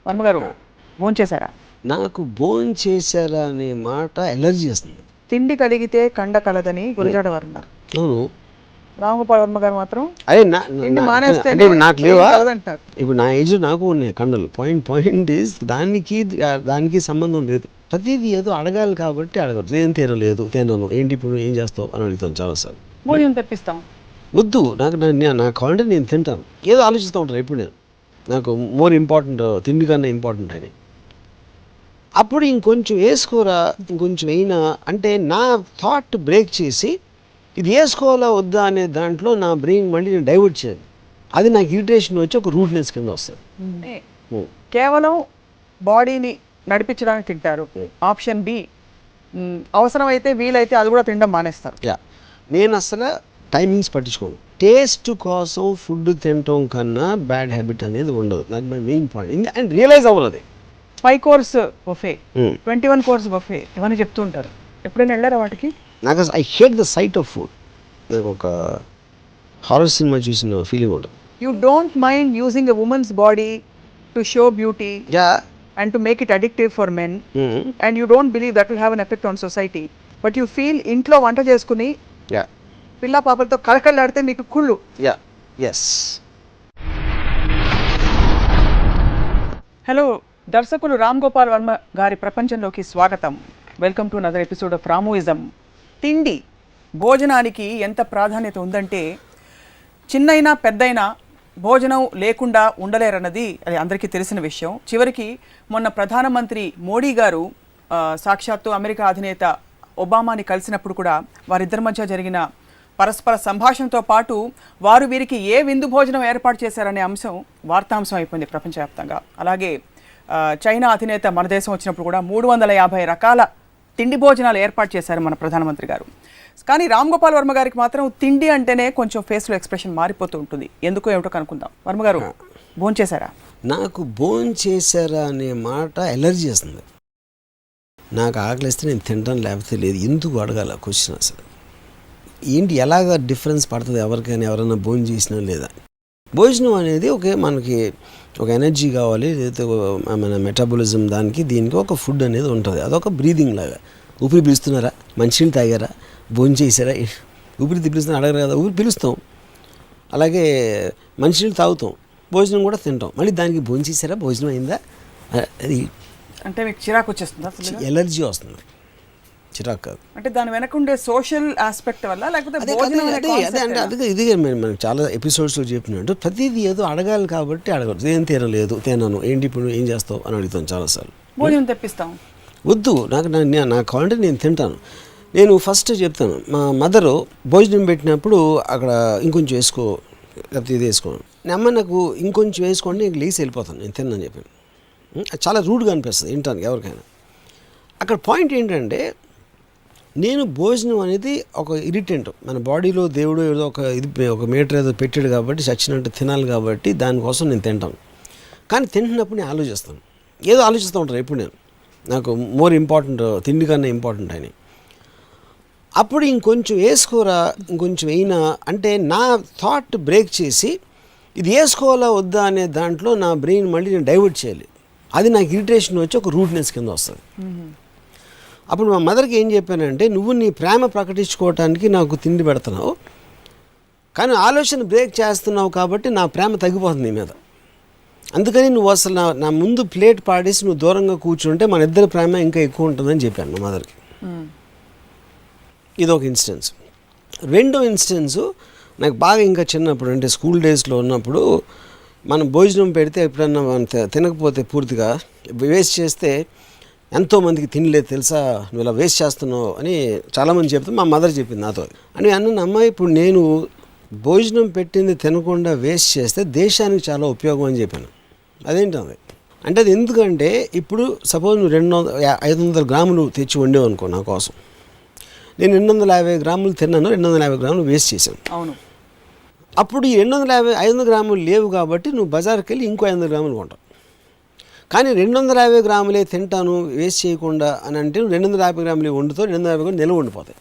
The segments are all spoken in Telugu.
వర్మగారు భోంచేశారా? నాకు భోంచేశారా అనే మాట ఎలర్జీ వస్తుంది. తిండి కలిగితే కండ కలదని గురజాడ వారు అన్నారు. అవును, రామగోపాల్ వర్మ గారు మాత్రం అదే తిండి మానేస్తే అంటే నాకు లేవా కలదంటారు. ఇప్పుడు నా ఏజ్ నాకు ఉన్నాయి కండలు. పాయింట్ ఈస్ దానికి సంబంధం లేదు. ప్రతిదీ ఏదో అడగాలి కాబట్టి అడగదు. ఏం తినను ఏంటి ఇప్పుడు ఏం చేస్తావు అని అడుగుతాను చాలాసార్లు. భోజనం తెప్పిస్తాం వద్దు, నాకు కావాలంటే నేను తింటాను. ఏదో ఆలోచిస్తూ ఉంటాను ఎప్పుడు నేను. నాకు మోర్ ఇంపార్టెంట్ తిండి కన్నా ఇంపార్టెంట్ అని. అప్పుడు ఇంకొంచెం వేసుకోరా, ఇంకొంచెం అయినా అంటే నా థాట్ బ్రేక్ చేసి ఇది వేసుకోవాలా వద్దా అనే దాంట్లో నా బ్రెయిన్ మళ్ళీ నేను డైవర్ట్ చేయాలి. అది నాకు ఇరిటేషన్ వచ్చి ఒక రూట్నెస్ కింద వస్తుంది. కేవలం బాడీని నడిపించడానికి తింటారు. ఆప్షన్ బి, అవసరమైతే వీలైతే అది కూడా తినడం మానేస్తారు. నేను అసలు టైమింగ్స్ పట్టించుకోను. టేస్ట్ కోసం ఫుడ్ తినటం కన్నా బ్యాడ్ హ్యాబిట్ అనేది ఉండదు. నాకు my main point and realise అవ్వదు. 5 కోర్స్ బఫే, 21 కోర్స్ బఫే ఇవన్నీ చెప్తూ ఉంటారు. ఎప్పుడైనా వెళ్ళారా వాటికి? నాకు I hate the sight of food. నాకు ఒక హారర్ సినిమా చూసిన ఫీలింగ్ ఉంటుంది. You don't mind using a women's body to show beauty and to make it addictive for men, and you don't believe that will have an effect on society, but you feel ఇంట్లో వంట చేసుకుని పిల్ల పాపలతో కలకలాడితే మీకు కుళ్ళు. హలో దర్శకులు రామ్ గోపాల్ వర్మ గారి ప్రపంచంలోకి స్వాగతం. Welcome to another episode of Ramuism. తిండి భోజనానికి ఎంత ప్రాధాన్యత ఉందంటే చిన్నైనా పెద్దయినా భోజనం లేకుండా ఉండలేరన్నది అది అందరికీ తెలిసిన విషయం. చివరికి మొన్న ప్రధానమంత్రి మోడీ గారు సాక్షాత్తు అమెరికా అధినేత ఒబామాని కలిసినప్పుడు కూడా వారిద్దరి మధ్య జరిగిన పరస్పర సంభాషణతో పాటు వారు వీరికి ఏ విందు భోజనం ఏర్పాటు చేశారనే అంశం వార్తాంశం అయిపోయింది ప్రపంచవ్యాప్తంగా. అలాగే చైనా అధినేత మన దేశం వచ్చినప్పుడు కూడా 350 రకాల తిండి భోజనాలు ఏర్పాటు చేశారు మన ప్రధానమంత్రి గారు. కానీ రామ్ గోపాల్ వర్మ గారికి మాత్రం తిండి అంటేనే కొంచెం ఫేస్లో ఎక్స్ప్రెషన్ మారిపోతూ ఉంటుంది. ఎందుకో ఏమిటో కనుక్కుందాం. వర్మ గారు భోంచేశారా? నాకు భోంచేశారా అనే మాట ఎలర్జీ వస్తుంది. నాకు ఆకలిస్తే నేను తింటాను, లేకపోతే లేదు. ఎందుకు అడగాల క్వశ్చన్? అసలు ఏంటి, ఎలాగ డిఫరెన్స్ పడుతుంది ఎవరికైనా, ఎవరైనా భోజనం చేసినా లేదా? భోజనం అనేది మనకి ఒక ఎనర్జీ కావాలి, లేకపోతే మన మెటాబలిజం దీనికి ఒక ఫుడ్ అనేది ఉంటుంది. అదొక బ్రీదింగ్ లాగా. ఊపిరి పిలుస్తున్నారా, మంచినీళ్ళు తాగారా, భోజనం చేశారా? ఊపిరి పిలుస్తున్నా అడగరు కదా, ఊపిరి పిలుస్తాం. అలాగే మంచినీళ్ళు తాగుతాం, భోజనం కూడా తింటాం. మళ్ళీ దానికి భోజనం చేశారా, భోజనం అయిందా, అది అంటే మీకు చిరాకు వచ్చేస్తుందా? ఎలర్జీ వస్తుంది, చిరాకు కాదు. అంటే దాని వెనక ఉండే సోషల్ ఆస్పెక్ట్ వల్ల, లేకపోతే అదే ఇది మనం చాలా ఎపిసోడ్స్లో చెప్పినట్టు ప్రతిదీ ఏదో అడగాలి కాబట్టి అడగదు. ఏం తినను ఏంటి ఇప్పుడు ఏం చేస్తావు అని అడుగుతాను చాలాసార్లు. భోజనం తెప్పిస్తాం. వద్దు, నాకు కావాలంటే నేను తింటాను. నేను ఫస్ట్ చెప్తాను, మా మదరు భోజనం పెట్టినప్పుడు అక్కడ ఇంకొంచెం వేసుకో, లేకపోతే ఇది వేసుకోను. అమ్మ నాకు ఇంకొంచెం వేసుకోండి, నేను లేచి వెళ్ళిపోతాను, నేను తిన్నాను చెప్పాను. చాలా రూడ్గా అనిపిస్తుంది వినటానికి ఎవరికైనా. అక్కడ పాయింట్ ఏంటంటే, నేను భోజనం అనేది ఒక ఇరిటెంట్. మన బాడీలో దేవుడు ఏదో ఒక మీటర్ ఏదో పెట్టాడు కాబట్టి చచ్చినట్టు తినాలి కాబట్టి దానికోసం నేను తింటాను. కానీ తింటున్నప్పుడు నేను ఆలోచిస్తాను, ఏదో ఆలోచిస్తూ ఉంటాను ఎప్పుడు నేను. నాకు మోర్ ఇంపార్టెంట్ తిండి కన్నా ఇంపార్టెంట్ అని. అప్పుడు ఇంకొంచెం వేసుకోరా, ఇంకొంచెం అయినా అంటే నా థాట్ బ్రేక్ చేసి ఇది వేసుకోవాలా వద్దా అనే దాంట్లో నా బ్రెయిన్ మళ్ళీ నేను డైవర్ట్ చేయాలి. అది నాకు ఇరిటేషన్ వచ్చి ఒక రూట్నెస్ కింద వస్తుంది. అప్పుడు మా మదర్కి ఏం చెప్పానంటే, నువ్వు నీ ప్రేమ ప్రకటించుకోవటానికి నాకు తిండి పెడుతున్నావు, కానీ ఆలోచన బ్రేక్ చేస్తున్నావు కాబట్టి నా ప్రేమ తగ్గిపోతుంది నీ మీద. అందుకని నువ్వు అసలు నా ముందు ప్లేట్ పాడేసి నువ్వు దూరంగా కూర్చుంటే మన ఇద్దరి ప్రేమ ఇంకా ఎక్కువ ఉంటుందని చెప్పాను మా మదర్కి. ఇదొక ఇన్స్టెన్స్. రెండో ఇన్స్టెన్సు నాకు బాగా ఇంకా చిన్నప్పుడు, అంటే స్కూల్ డేస్లో ఉన్నప్పుడు, మనం భోజనం పెడితే ఎప్పుడన్నా మనం తినకపోతే పూర్తిగా వేస్ట్ చేస్తే ఎంతోమందికి తినలేదు తెలుసా, నువ్వు ఇలా వేస్ట్ చేస్తున్నావు అని చాలామంది చెప్తే మా మదర్ చెప్పింది నాతో. అని అన్న అమ్మాయి, ఇప్పుడు నేను భోజనం పెట్టింది తినకుండా వేస్ట్ చేస్తే దేశానికి చాలా ఉపయోగం అని చెప్పాను. అదేంటది అంటే, అది ఎందుకంటే ఇప్పుడు సపోజ్ నువ్వు 500 గ్రాములు తెచ్చి వండేవు అనుకో నా కోసం, నేను 250 గ్రాములు తిన్నాను, 250 గ్రాములు వేస్ట్ చేశాను. అవును. అప్పుడు ఈ 500 గ్రాములు లేవు కాబట్టి నువ్వు బజార్కి వెళ్ళి ఇంకో 500 గ్రాములు కొంటావు. కానీ 250 గ్రాములే తింటాను వేస్ట్ చేయకుండా అని అంటే 250 గ్రాములు వండుతావు, 250 గ్రాములు నిల్వ ఉండిపోతాయి.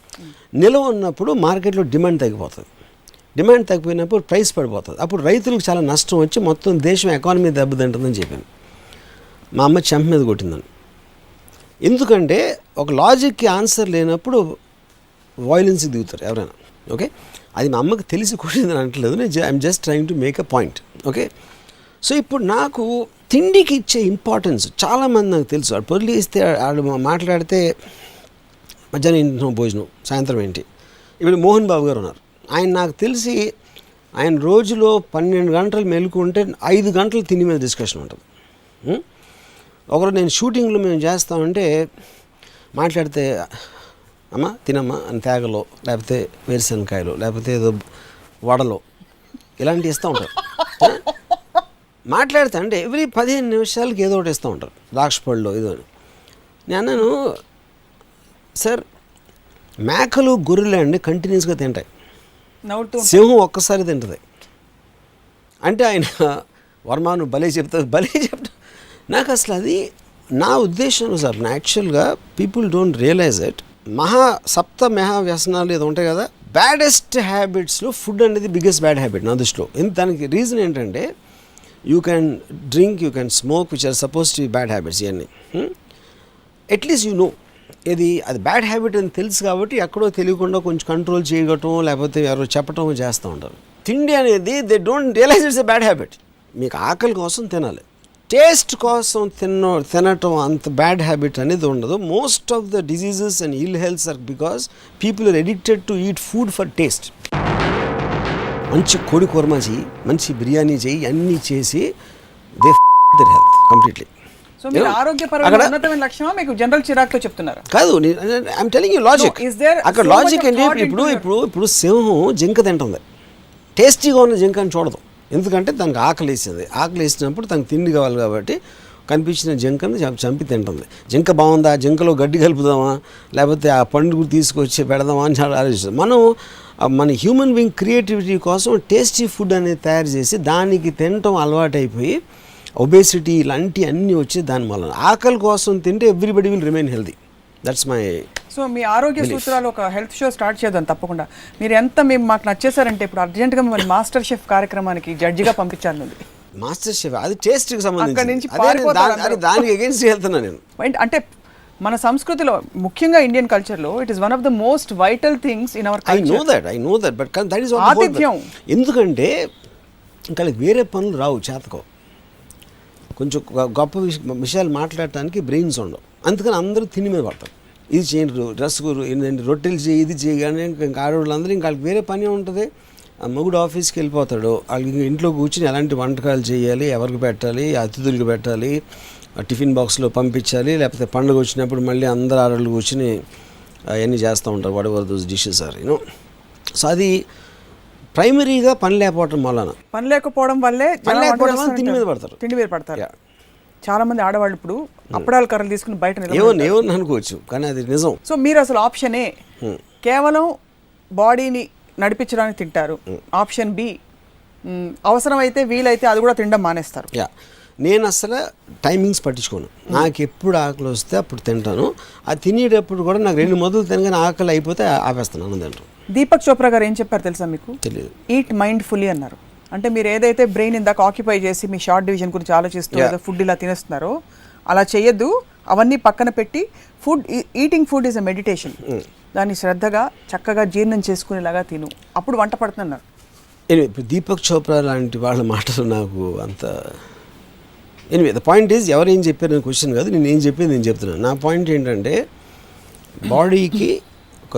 నిల్వ ఉన్నప్పుడు మార్కెట్లో డిమాండ్ తగ్గిపోతుంది. డిమాండ్ తగ్గిపోయినప్పుడు ప్రైస్ పడిపోతుంది. అప్పుడు రైతులకు చాలా నష్టం వచ్చి మొత్తం దేశం ఎకానమీ దెబ్బతింటుందని చెప్పాను. మా అమ్మ చెంప మీద కొట్టిందని. ఎందుకంటే ఒక లాజిక్కి ఆన్సర్ లేనప్పుడు వాయిలెన్స్కి దిగుతారు ఎవరైనా. ఓకే, అది మా అమ్మకి తెలిసి కొట్టిందని అంటలేదు, I'm just trying to make a point. Okay, so ఇప్పుడు నాకు తిండికి ఇచ్చే ఇంపార్టెన్స్ చాలామంది నాకు తెలుసు. వాడు పొర్లి ఇస్తే వాళ్ళు మాట్లాడితే మధ్యాహ్నం ఇంట్లో భోజనం, సాయంత్రం ఏంటి. ఇప్పుడు మోహన్ బాబు గారు ఉన్నారు, ఆయన నాకు తెలిసి ఆయన రోజులో 12 గంటలు మెలుకుంటే 5 గంటలు తిండి మీద డిస్కషన్ ఉంటుంది. ఒకరోజు నేను షూటింగ్లో మేము చేస్తామంటే మాట్లాడితే అమ్మ తినమ్మా అని తేగలో, లేకపోతే వేరుశనకాయలు, లేకపోతే ఏదో వడలో ఇలాంటివి ఇస్తూ ఉంటారు. మాట్లాడితే అంటే ఎవ్రీ 15 నిమిషాలకి ఏదో ఒకటి ఇస్తూ ఉంటారు, ద్రాక్ష పళ్ళు ఏదో అని. నేను అన్నాను, సార్ మేకలు గొర్రెలు అండి కంటిన్యూస్గా తింటాయి, సింహం ఒక్కసారి తింటుంది అంటే ఆయన వర్మాను భలే చెప్తా. నాకు అసలు అది నా ఉద్దేశం సార్. యాక్చువల్గా పీపుల్ డోంట్ రియలైజ్ ఇట్. సప్త మహా వ్యసనాలు ఏదో ఉంటాయి కదా, బ్యాడెస్ట్ హ్యాబిట్స్లో ఫుడ్ అనేది బిగ్గెస్ట్ బ్యాడ్ హ్యాబిట్ నా దృష్టిలో. దానికి రీజన్ ఏంటంటే you can drink, you can smoke, which are suppose to be bad habits. ఇవన్నీ అట్లీస్ట్ యూ నో అది బ్యాడ్ హ్యాబిట్ అని తెలుసు కాబట్టి ఎక్కడో తెలియకుండా కొంచెం కంట్రోల్ చేయగటం, లేకపోతే ఎవరో చెప్పటం చేస్తూ ఉంటారు. తిండి అనేది they don't realise it's a bad habit. మీకు ఆకలి కోసం తినాలి, టేస్ట్ కోసం తినటం అంత బ్యాడ్ హ్యాబిట్ అనేది ఉండదు. Most of the diseases and ill healths are because people are addicted to eat food for taste. మంచి కోడి కుర్మా చెయ్యి, మంచి బిర్యానీ చెయ్యి, అన్నీ చేసి they their health completely. So మీరు ఆరోగ్యపరమైన ఉన్నతమైన లక్ష్యమా మీకు జనరల్ చిరాకుతో చెప్తున్నారు? కాదు, ఐఎమ్ టెలింగ్ యూ లాజిక్. అక్కడ లాజిక్ ఏంటి, ఇప్పుడు సింహం జింక తింటుంది, టేస్టీగా ఉన్న జింక అని చూడదు, ఎందుకంటే దానికి ఆకలి వేసింది. ఆకలి వేసినప్పుడు తనకు తిండి కావాలి కాబట్టి కనిపించిన జింకను చంపి తింటుంది. జింక బాగుందా, జింకలో గడ్డి కలుపుదామా, లేకపోతే ఆ పండుగ తీసుకొచ్చి పెడదామా అని చాలా ఆలోచిస్తాం. మన హ్యూమన్ బీయింగ్ క్రియేటివిటీ కోసం టేస్టీ ఫుడ్ అనేది తయారు చేసి దానికి తినటం అలవాటైపోయి ఒబేసిటీ ఇలాంటి అన్నీ వచ్చి దాని వలన ఆకలి కోసం తింటే everybody will remain healthy. That's my. So మీ ఆరోగ్య సూత్రాలు ఒక హెల్త్ షో స్టార్ట్ చేద్దాం తప్పకుండా. మీరు ఎంత మేము మాకు నచ్చేసారంటే ఇప్పుడు అర్జెంట్గా మిమ్మల్ని మాస్టర్ షెఫ్ కార్యక్రమానికి జడ్జిగా పంపించాను. మాస్టర్ షెఫ్ అది టేస్ట్కి సంబంధించి, అక్కడి దానికి అగేన్స్ట్ వెళ్తున్నా నేను. అంటే మన సంస్కృతిలో ముఖ్యంగా ఇండియన్ కల్చర్లో it is one of the most vital things in our culture. I know that but that is ఆతిథ్యం. ఎందుకంటే ఇంకా వేరే పనులు రావు చేతకో, కొంచెం గొప్ప విషయాలు మాట్లాడటానికి బ్రెయిన్స్ ఉండవు, అందుకని అందరూ తిని మీద పడతారు. ఇది చేయండి, డ్రెస్ రొట్టెలు చేయి, ఇది చేయగానే ఇంకా ఆడవాళ్ళందరూ ఇంకా వాళ్ళకి వేరే పని ఉంటుంది. మొగుడు ఆఫీస్కి వెళ్ళిపోతాడు, వాళ్ళకి ఇంట్లో కూర్చుని ఎలాంటి వంటకాలు చేయాలి, ఎవరికి పెట్టాలి, అతిథులకు పెట్టాలి, టిఫిన్ బాక్స్లో పంపించాలి, లేకపోతే పండుగ వచ్చినప్పుడు మళ్ళీ అందరు ఆడవాళ్ళు కూర్చుని అవన్నీ చేస్తూ ఉంటారు, whatever those dishes are you know. So అది ప్రైమరీగా పని లేకపోవడం వల్లే తిండి మీద పడతారు. చాలా మంది ఆడవాళ్ళు ఇప్పుడు అప్పడాల కర్రలు తీసుకుని బయట ఏమన్నా అనుకోవచ్చు, కానీ అది నిజం. సో మీరు అసలు ఆప్షనే కేవలం బాడీని నడిపించడానికి తింటారు. ఆప్షన్ బి అవసరమైతే వీలైతే అది కూడా తినడం మానేస్తారు. నేను అసలు టైమింగ్స్ పట్టించుకోను, నాకు ఎప్పుడు ఆకలి వస్తే అప్పుడు తింటాను. అది తినేటప్పుడు కూడా నాకు 2 మొదలు తినగానే ఆకలి అయిపోతే ఆపేస్తాను అన్నం తింటాను. దీపక్ చోప్రా గారు ఏం చెప్పారు తెలుసా మీకు? తెలియదు. ఈట్ మైండ్ఫుల్లీ అన్నారు. అంటే మీరు ఏదైతే బ్రెయిన్ ఇందాక ఆక్యుపై చేసి మీ షార్ట్ డివిజన్ గురించి ఆలోచిస్తూ ఏదో ఫుడ్ ఇలా తినేస్తున్నారో అలా చేయొద్దు. అవన్నీ పక్కన పెట్టి eating food is a meditation. దాన్ని శ్రద్ధగా చక్కగా జీర్ణం చేసుకునేలాగా తిను, అప్పుడు వంట పడుతున్నారు. ఇప్పుడు దీపక్ చోప్రా లాంటి వాళ్ళ మాటలు నాకు అంత ద పాయింట్ ఈజ్ ఎవరు ఏం చెప్పారు క్వశ్చన్ కాదు, నేను ఏం చెప్పేది నేను చెప్తున్నాను. నా పాయింట్ ఏంటంటే బాడీకి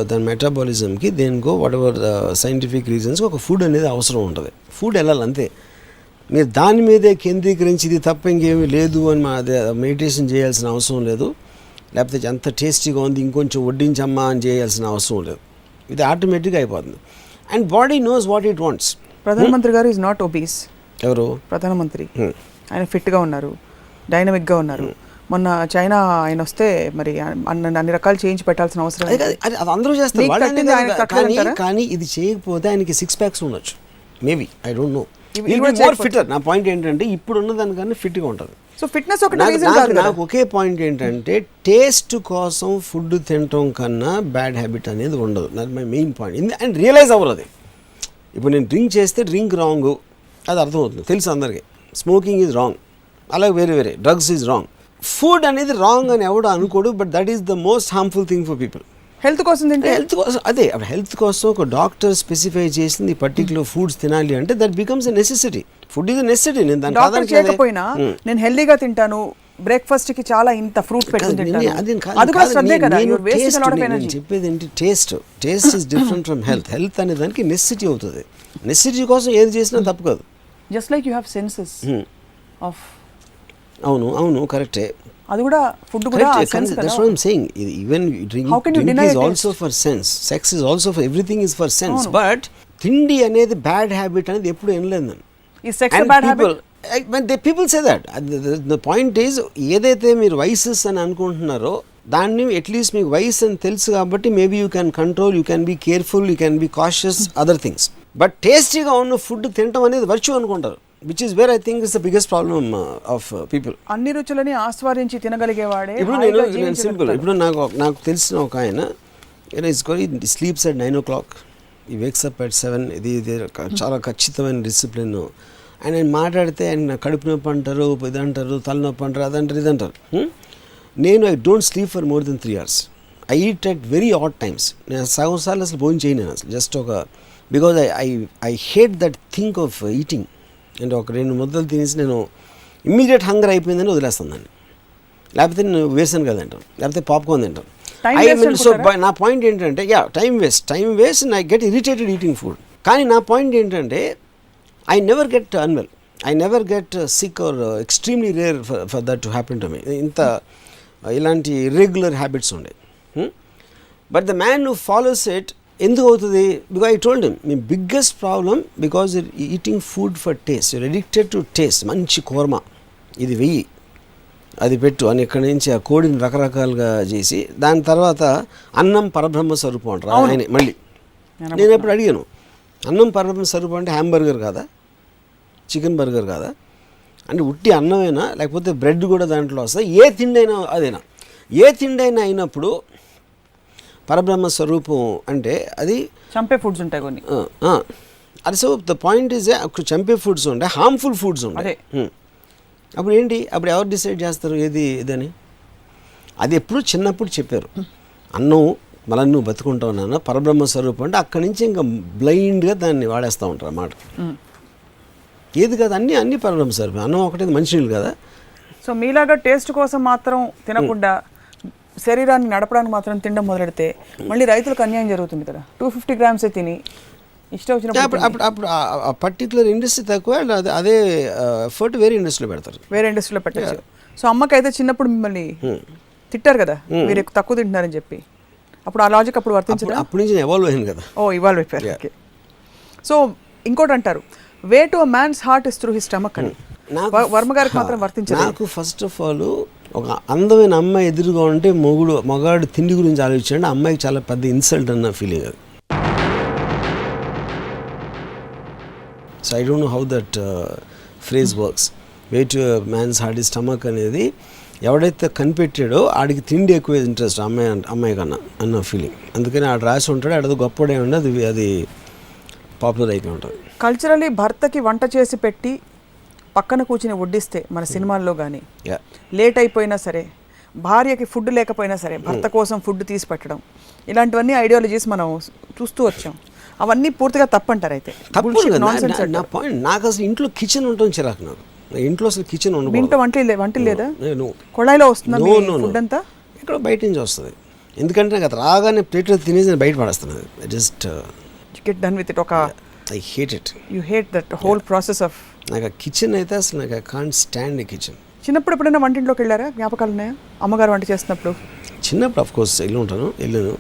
దాని మెటాబాలిజంకి దేనికో వాట్ ఎవర్ సైంటిఫిక్ రీజన్స్కి ఒక ఫుడ్ అనేది అవసరం ఉంటుంది. ఫుడ్ వెళ్ళాలి అంతే. మీరు దాని మీదే కేంద్రీకరించి ఇది తప్ప ఇంకేమీ లేదు అని మెడిటేషన్ చేయాల్సిన అవసరం లేదు, లేకపోతే ఎంత టేస్టీగా ఉంది ఇంకొంచెం వడ్డించమ్మా అని చేయాల్సిన అవసరం లేదు. ఇది ఆటోమేటిక్గా అయిపోతుంది. And body knows what it wants. ప్రధానమంత్రి గారు ఈజ్ నాట్ ఒబీస్. ఎవరు? ప్రధానమంత్రి. ఆయన ఫిట్గా ఉన్నారు, డైనమిక్గా ఉన్నారు. మొన్న చైనా ఆయన వస్తే మరి అన్ని రకాలు చేంజ్ పెట్టాల్సిన అవసరం అది అందరూ చేస్తారు. కానీ ఇది చేయకపోతే ఆయనకి 6 packs ఉండొచ్చు maybe, I don't know. Fitter. నా పాయింట్ ఏంటంటే ఇప్పుడు ఉన్న దానికన్నా ఫిట్గా ఉంటుంది. సో ఫిట్నెస్ నాకు ఒకే పాయింట్ ఏంటంటే టేస్ట్ కోసం ఫుడ్ తినటం కన్నా బ్యాడ్ హ్యాబిట్ అనేది ఉండదు. నాకు my main point. And realise అవ్వరు అది. ఇప్పుడు నేను డ్రింక్ చేస్తే డ్రింక్ రాంగ్ అది అర్థమవుతుంది, తెలుసు అందరికీ. స్మోకింగ్ ఈజ్ రాంగ్, అలాగే వేరే డ్రగ్స్ ఈజ్ రాంగ్. ఫుడ్ అనేది రాంగ్ అని ఎవడు అనుకోడు, but that is the most harmful thing for people. Health కోసం తింటే హెల్త్ కోసం అదే, అప్పుడు హెల్త్ కోసం ఒక డాక్టర్ స్పెసిఫై చేసింది పర్టికులర్ ఫుడ్స్ తినాలి అంటే that becomes a necessity. Food is a necessity. నేను దాని డాక్టర్ చేయకపోయినా నేను హెల్దీగా తింటాను, బ్రేక్ఫాస్ట్ కి చాలా ఇంత ఫ్రూట్ పెట్టుకుని తింటాను, అది కూడా శ్రద్ధే కదా. You are wasting a lot of energy. చెప్పేది ఏంటి, taste is different from health అనే దానికి నెసెసిటీ అవుతుంది. నెసెసిటీ కోసం ఏది చేసినా తప్పు కాదు. Just like you have senses of. అవును కరెక్టే. అది కూడా ఫుడ్ కూడా సెన్స్ కదా. That's what I'm saying. Even drink is also for sense. Sex is also for everything is for sense. But తిండి అనేది బ్యాడ్ హ్యాబిట్ అనేది ఎప్పుడు వినలేదు నేను. ఈ sex bad habit. People say that. The point is, ఏదైతే మీరు వైసెస్ అని అనుకుంటున్నారో దాన్ని అట్లీస్ట్ మీకు వైస్ అని తెలుసు కాబట్టి maybe you can control, you can be careful, you can be cautious, other things. But టేస్టీగా ఉన్న ఫుడ్ తినడం అనేది వర్చ్యూ అనుకుంటారు, which is where I think is the biggest problem of people. అన్ని రుచులని ఆస్వాదించి తినగలిగేవాడే. ఇప్పుడు నేను సింపుల్, ఇప్పుడు నాకు తెలిసిన ఒక ఆయన sleeps at 9 o'clock, he wakes up at 7. ఇది చాలా ఖచ్చితమైన డిసిప్లిన్. ఆయన మాట్లాడితే ఆయన కడుపు నొప్పి అంటారు, ఇది అంటారు, తలనొప్పి అంటారు, అదంటారు, ఇదంటారు. నేను I don't sleep for more than 3 hours. I eat at very odd times. నేను సగం సార్లు అసలు భోజనం చేయను నేను అసలు. జస్ట్ ఒక because I hate that think of eating. అంటే ఒక 2 ముద్దలు తినేసి నేను ఇమ్మీడియట్ హంగర్ అయిపోయిందని వదిలేస్తాను దాన్ని. లేకపోతే నేను వేసాను కదా తింటాను, లేకపోతే పాప్కార్న్ తింటాను. సో నా పాయింట్ ఏంటంటే time waste and I get irritated eating food. కానీ నా పాయింట్ ఏంటంటే I never get unwell, I never get sick or extremely rare for that to happen to me. ఇంత ఇలాంటి ఇర్రెగ్యులర్ హ్యాబిట్స్ ఉండే. But the man who follows it ఎందుకు అవుతుంది? బికాజ్ ఐ టోల్డ్ హిమ్, మీ biggest problem because you're eating food for taste, you're addicted to taste. మంచి కూర్మ ఇది వెయ్యి, అది పెట్టు అని ఇక్కడి నుంచి ఆ కోడిని రకరకాలుగా చేసి దాని తర్వాత అన్నం పరబ్రహ్మ స్వరూపం అంటారు ఆయన. మళ్ళీ నేను ఎప్పుడు అడిగాను, అన్నం పరబ్రహ్మ స్వరూపం అంటే హ్యాంబర్గర్ కాదా, చికెన్ బర్గర్ కాదా అంటే ఉట్టి అన్నమైనా లేకపోతే బ్రెడ్ కూడా దాంట్లో వస్తుంది, ఏ తిండి అయినా అదైనా, ఏ తిండి అయినా అయినప్పుడు పరబ్రహ్మ స్వరూపం అంటే అది చంపే ఫుడ్స్ ఉంటాయి కొన్ని. అది సో ద పాయింట్ ఈజ్ చంపే ఫుడ్స్ ఉంటాయి, హార్మ్ఫుల్ ఫుడ్స్ ఉంటాయి. అప్పుడు ఏంటి, అప్పుడు ఎవరు డిసైడ్ చేస్తారు ఏది ఇదని? అది ఎప్పుడు చిన్నప్పుడు చెప్పారు, అన్నం మళ్ళీ నువ్వు బతుకుంటావు నాన్న, పరబ్రహ్మ స్వరూపం అంటే అక్కడి నుంచి ఇంకా బ్లైండ్గా దాన్ని వాడేస్తూ ఉంటారు అన్నమాట. ఏది కదా, అన్ని పరబ్రహ్మ స్వరూపం. అన్నం ఒకటే మంచినీళ్ళు కదా. సో మీలాగా టేస్ట్ కోసం మాత్రం తినకుండా శరీరాన్ని నడపడానికి మాత్రం తినడం మొదలెడితే మళ్ళీ రైతులకు అన్యాయం జరుగుతుంది కదా. 250 grams తిని ఇష్టం వచ్చినప్పుడు అప్పుడు ఆ పర్టికులర్ ఇండస్ట్రీ తక్కువ, అదే ఎఫర్ట్ వేరే ఇండస్ట్రీలో పెడతారు, వేరే ఇండస్ట్రీలో పెట్టచ్చు. సో అమ్మకైతే చిన్నప్పుడు మిమ్మల్ని తిట్టారు కదా మీరు తక్కువ తింటున్నారని చెప్పి, అప్పుడు ఆ లాజిక్ అప్పుడు వర్తించదు. అప్పటి నుంచి ఎవాల్వ్ అయింది కదా. ఇవాల్వ్ అయిపోయారు. ఓకే. సో ఇంకోటి అంటారు, way to a man's heart is through his stomach అని. వర్మ గారికి మాత్రం వర్తించదు. నాకు ఫస్ట్ ఆఫ్ ఆల్ ఒక అందమైన అమ్మాయి ఎదురుగా ఉంటే మగాడు తిండి గురించి ఆలోచించండి, అమ్మాయికి చాలా పెద్ద ఇన్సల్ట్ అన్న ఫీలింగ్ అది. So I don't know how that phrase works. Way to man's heart is stomach అనేది ఎవడైతే కనిపెట్టాడో ఆడికి తిండి ఎక్కువ ఇంట్రెస్ట్ అమ్మాయి కన్నా అన్న ఫీలింగ్. అందుకని ఆడు రాసి ఉంటాడు, ఆడది గొప్పడే ఉండదు, అది పాపులర్ అయిపోయి ఉంటుంది. కల్చరలీ భర్తకి వంట చేసి పెట్టి పక్కన కూర్చుని వడ్డిస్తే మన సినిమాల్లో కానీ లేట్ అయిపోయినా సరే, భార్యకి ఫుడ్ లేకపోయినా సరే భర్త కోసం ఫుడ్ తీసి పెట్టడం, ఇలాంటివన్నీ ఐడియాలజీస్ మనం చూస్తూ వచ్చాం. అవన్నీ పూర్తిగా తప్పంటారు. అయితే నా పాయింట్, నాకు అసలు ఇంట్లో కిచెన్ ఉంటుంది చిరాకు. నాకు ఇంట్లో అసలు కిచెన్ ఉండదు. ఇంట్లో వంట లేదా, కొళాయిలో వస్తుందా ఫుడ్ అంతా? ఇక్కడ బయట నుంచి వస్తుంది. ఎందుకంటే నాకు అది రాగానే ప్లేట్లో తినేసి నేను బయట పడేస్తున్నాను. Just get done with it. I hate it. You hate that whole process of. నాకు కిచెన్ అయితే అసలు నాకు I can't stand a kitchen. చిన్నప్పుడు ఎప్పుడైనా వంటింట్లోకి వెళ్ళారా? జ్ఞాపకాలు ఉన్నాయా అమ్మగారు వంట చేస్తున్నప్పుడు? చిన్నప్పుడు అఫ్ కోర్స్ వెళ్ళాను.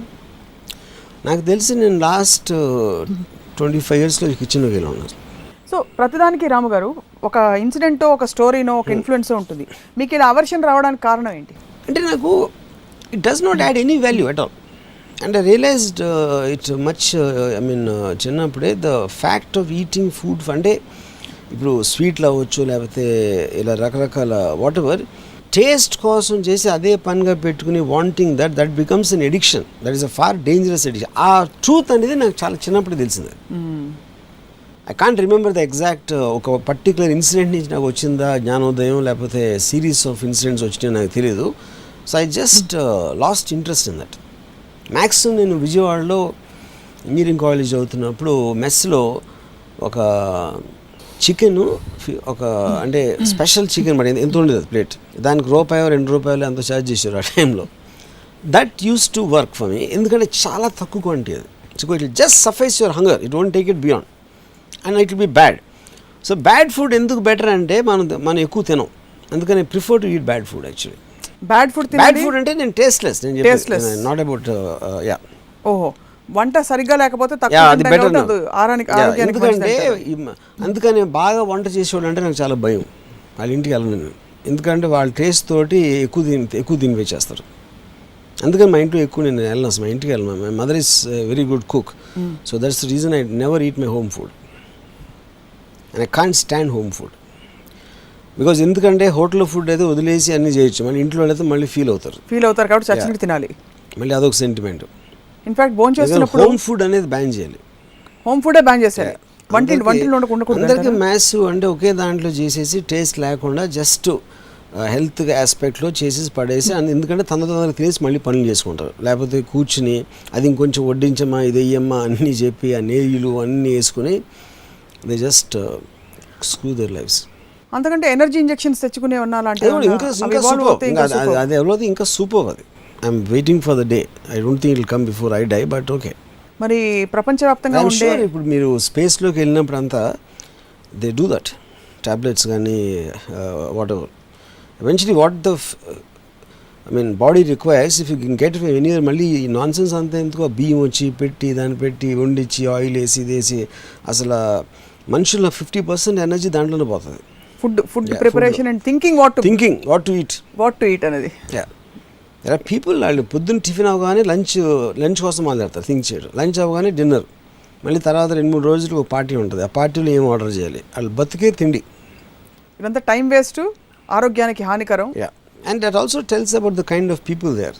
నాకు తెలిసి నేను లాస్ట్ 25 yearsలో కిచెన్లోకి వెళ్ళి ఉన్నాను. సో ప్రతిదానికి రాము గారు ఒక ఇన్సిడెంటో, ఒక స్టోరీనో, ఒక ఇన్ఫ్లుయెన్సో ఉంటుంది. మీకు ఇలా అవర్షన్ రావడానికి కారణం ఏంటి? అంటే నాకు it does not add any value at all. And I realized it much, చిన్నప్పుడే the fact of eating food. అంటే ఇప్పుడు స్వీట్లు అవ్వచ్చు, లేకపోతే ఇలా రకరకాల వాట్ ఎవర్ టేస్ట్ కోసం చేసి అదే పనిగా పెట్టుకుని wanting that becomes an addiction. That is a far dangerous addiction. ఆ ట్రూత్ అనేది నాకు చాలా చిన్నప్పుడు తెలిసింది. I can't remember the exact ఒక పర్టికులర్ ఇన్సిడెంట్ నుంచి నాకు వచ్చిందా జ్ఞానోదయం, లేకపోతే సిరీస్ ఆఫ్ ఇన్సిడెంట్స్ వచ్చినాయి నాకు తెలియదు. So I just lost interest in that. Maximum నేను విజయవాడలో ఇంజనీరింగ్ కాలేజ్ చదువుతున్నప్పుడు మెస్లో ఒక చికెన్, ఒక అంటే స్పెషల్ చికెన్ మరి ఎంత ఉండేది అది ప్లేట్, దానికి ₹1 ₹2 అంత ఛార్జ్ చేశారు ఆ టైంలో. That use to work for me, ఎందుకంటే చాలా తక్కువ క్వాంటిటీ అది. So it will just suffice your hunger, it won't take it beyond and it will be bad. So bad food ఎందుకు బెటర్ అంటే మనం ఎక్కువ తినం, అందుకని I prefer to eat bad food actually. Bad food అంటే నేను టేస్ట్లెస్, నేను Tasteless. Not about yeah. ఓహో, వంట సరిగ్గా లేకపోతే అది తక్కువ బెటర్. ఆరోగ్యానికి ఎందుకంటే అందుకని బాగా వంట చేసేవాళ్ళు అంటే నాకు చాలా భయం. వాళ్ళ ఇంటికి వెళ్ళను నేను, ఎందుకంటే వాళ్ళ టేస్ట్ తోటి ఎక్కువ తినిపించేస్తారు. అందుకని మా ఇంట్లో ఎక్కువ నేను వెళ్ళను, అసలు మా ఇంటికి వెళ్ళను. My mother is very good cook, so that's the reason I never eat my home food and I can't stand home food. Because ఎందుకంటే హోటల్లో ఫుడ్ అయితే వదిలేసి అన్నీ చేయొచ్చు, మళ్ళీ ఇంట్లో అయితే మళ్ళీ ఫీల్ అవుతారు కాబట్టి చచ్చినట్టు తినాలి. మళ్ళీ అదొక సెంటిమెంట్. ఇన్ఫాక్ట్ భోజనం చేస్తున్నప్పుడు హోమ్ ఫుడ్ అనేది బ్యాన్ చేయాలి. హోమ్ ఫుడే బ్యాన్ చేశారు. వంటిలో ఉండకూడదు. అందరికీ మ్యాథ్స్ అంటే ఒకే దాంట్లో చేసేసి టేస్ట్ లేకుండా జస్ట్ హెల్త్ ఆస్పెక్ట్లో చేసేసి పడేసి, ఎందుకంటే తొందరగా తినేసి మళ్ళీ పనులు చేసుకుంటారు. లేకపోతే కూర్చుని అది ఇంకొంచెం వడ్డించమ్మా ఇది వెయ్యమ్మా అన్నీ చెప్పి ఆ నెయ్యిలు అన్నీ వేసుకుని they just screw their lifes. అంతకంటే ఎనర్జీ ఇంజెక్షన్స్ తెచ్చుకునే ఉన్నా అది ఎవరో ఇంకా సూపర్. అది I'm waiting for the day. I don't think it will come before I die, but okay. మరి ప్రపంచవ్యాప్తంగా ఉండే ఇప్పుడు మీరు స్పేస్లోకి వెళ్ళినప్పుడు అంతా దే డూ దట్ టాబ్లెట్స్ కానీ whatever. Eventually what the body requires, if you can get any year, మళ్ళీ ఈ నాన్ సెన్స్ అంతా ఎందుకు బియ్యం వచ్చి పెట్టి దాన్ని పెట్టి వండించి ఆయిల్ వేసి ఇదేసి అసలు మనుషుల 50% ఎనర్జీ దాంట్లోనే పోతుంది. Food preparation and thinking what to eat అనేది. పీపుల్ వాళ్ళు పొద్దున్న టిఫిన్ అవగానే లంచ్ కోసం మాట్లాడతారు, థింక్ చేయడం. లంచ్ అవగానే డిన్నర్, మళ్ళీ తర్వాత 2-3 రోజులు ఒక పార్టీ ఉంటుంది, ఆ పార్టీలో ఏం ఆర్డర్ చేయాలి, వాళ్ళు బతికే తిండి. ఇదంతా టైం వేస్ట్, ఆరోగ్యానికి హానికరం. And that also tells about the kind of people they are.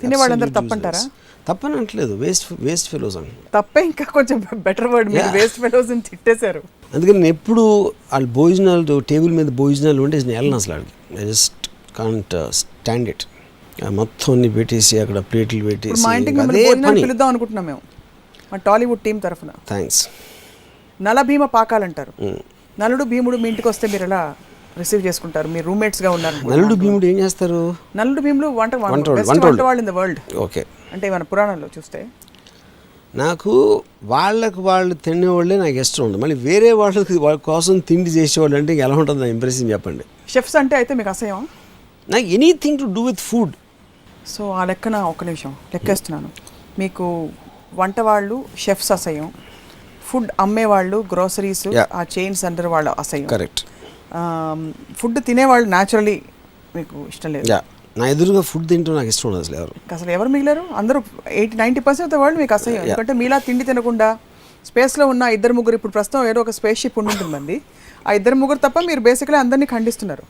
తినేవాళ్ళందరూ తప్పంటారా? తప్పని అంటలేదు, వేస్ట్ ఫెలోస్ అని. తప్పే ఇంకా కొంచెం బెటర్ వర్డ్, మీరు వేస్ట్ ఫెలోస్ అని తిట్టేశారు. అందుకని నేను ఎప్పుడు వాళ్ళ భోజనాలు టేబుల్ మీద భోజనాలు ఉంటే నేను వెళ్ళను అసలు. I just can't stand it. మొత్తం అన్ని పెట్టేసి అక్కడ ప్లేట్లు పెట్టేసి మా ఇంటికి మిమ్మల్ని పిలుద్దాం అనుకుంటున్నాం మేము, మా టాలీవుడ్ టీం తరఫున. థ్యాంక్స్. నలభీమ పాకాలంటారు. నలుడు భీముడు మీ ఇంటికి వస్తే మీరు ఎలా రిసీవ్ చేసుకుంటారు? మీరు రూమ్మేట్స్ గా ఉన్నారు. నలుడు భీముడు ఏం చేస్తారు? నలుడు భీముడు వంట వాళ్ళు ఇన్ ద వరల్డ్. ఓకే. అంటే మన పురాణంలో చూస్తే నాకు వాళ్ళు తినేవాళ్ళే నాకు ఇష్టం ఉండదు. మళ్ళీ వేరే వాళ్ళ కోసం తిండి చేసేవాళ్ళు అంటే ఎలా ఉంటుంది నా ఇంప్రెషన్ చెప్పండి. షెఫ్స్ అంటే అయితే మీకు అసహ్యం? నాకు anything to do with food. So ఆ లెక్కన ఒక నిమిషం లెక్కేస్తున్నాను. మీకు వంట వాళ్ళు షెఫ్స్ అసహ్యం, ఫుడ్ అమ్మేవాళ్ళు గ్రోసరీస్ ఆ చైన్స్ అండర్ వాళ్ళు అసహ్యం. కరెక్ట్. ఫుడ్ తినేవాళ్ళు న్యాచురలీ మీకు ఇష్టం లేదు. నా ఎదురుగా ఫుడ్ తింటూ నాకు ఇష్టం ఉండదు అసలు ఎవరు మిగిలారు? అందరూ 80-90% వాళ్ళు మీకు అసహ్యం. ఎందుకంటే మీలా తిండి తినకుండా స్పేస్లో ఉన్న 2-3, ఇప్పుడు ప్రస్తుతం ఏదో ఒక స్పేస్ షిప్ ఉంటుందండి, ఆ 2-3 తప్ప మీరు బేసిక్లీ అందరినీ ఖండిస్తున్నారు.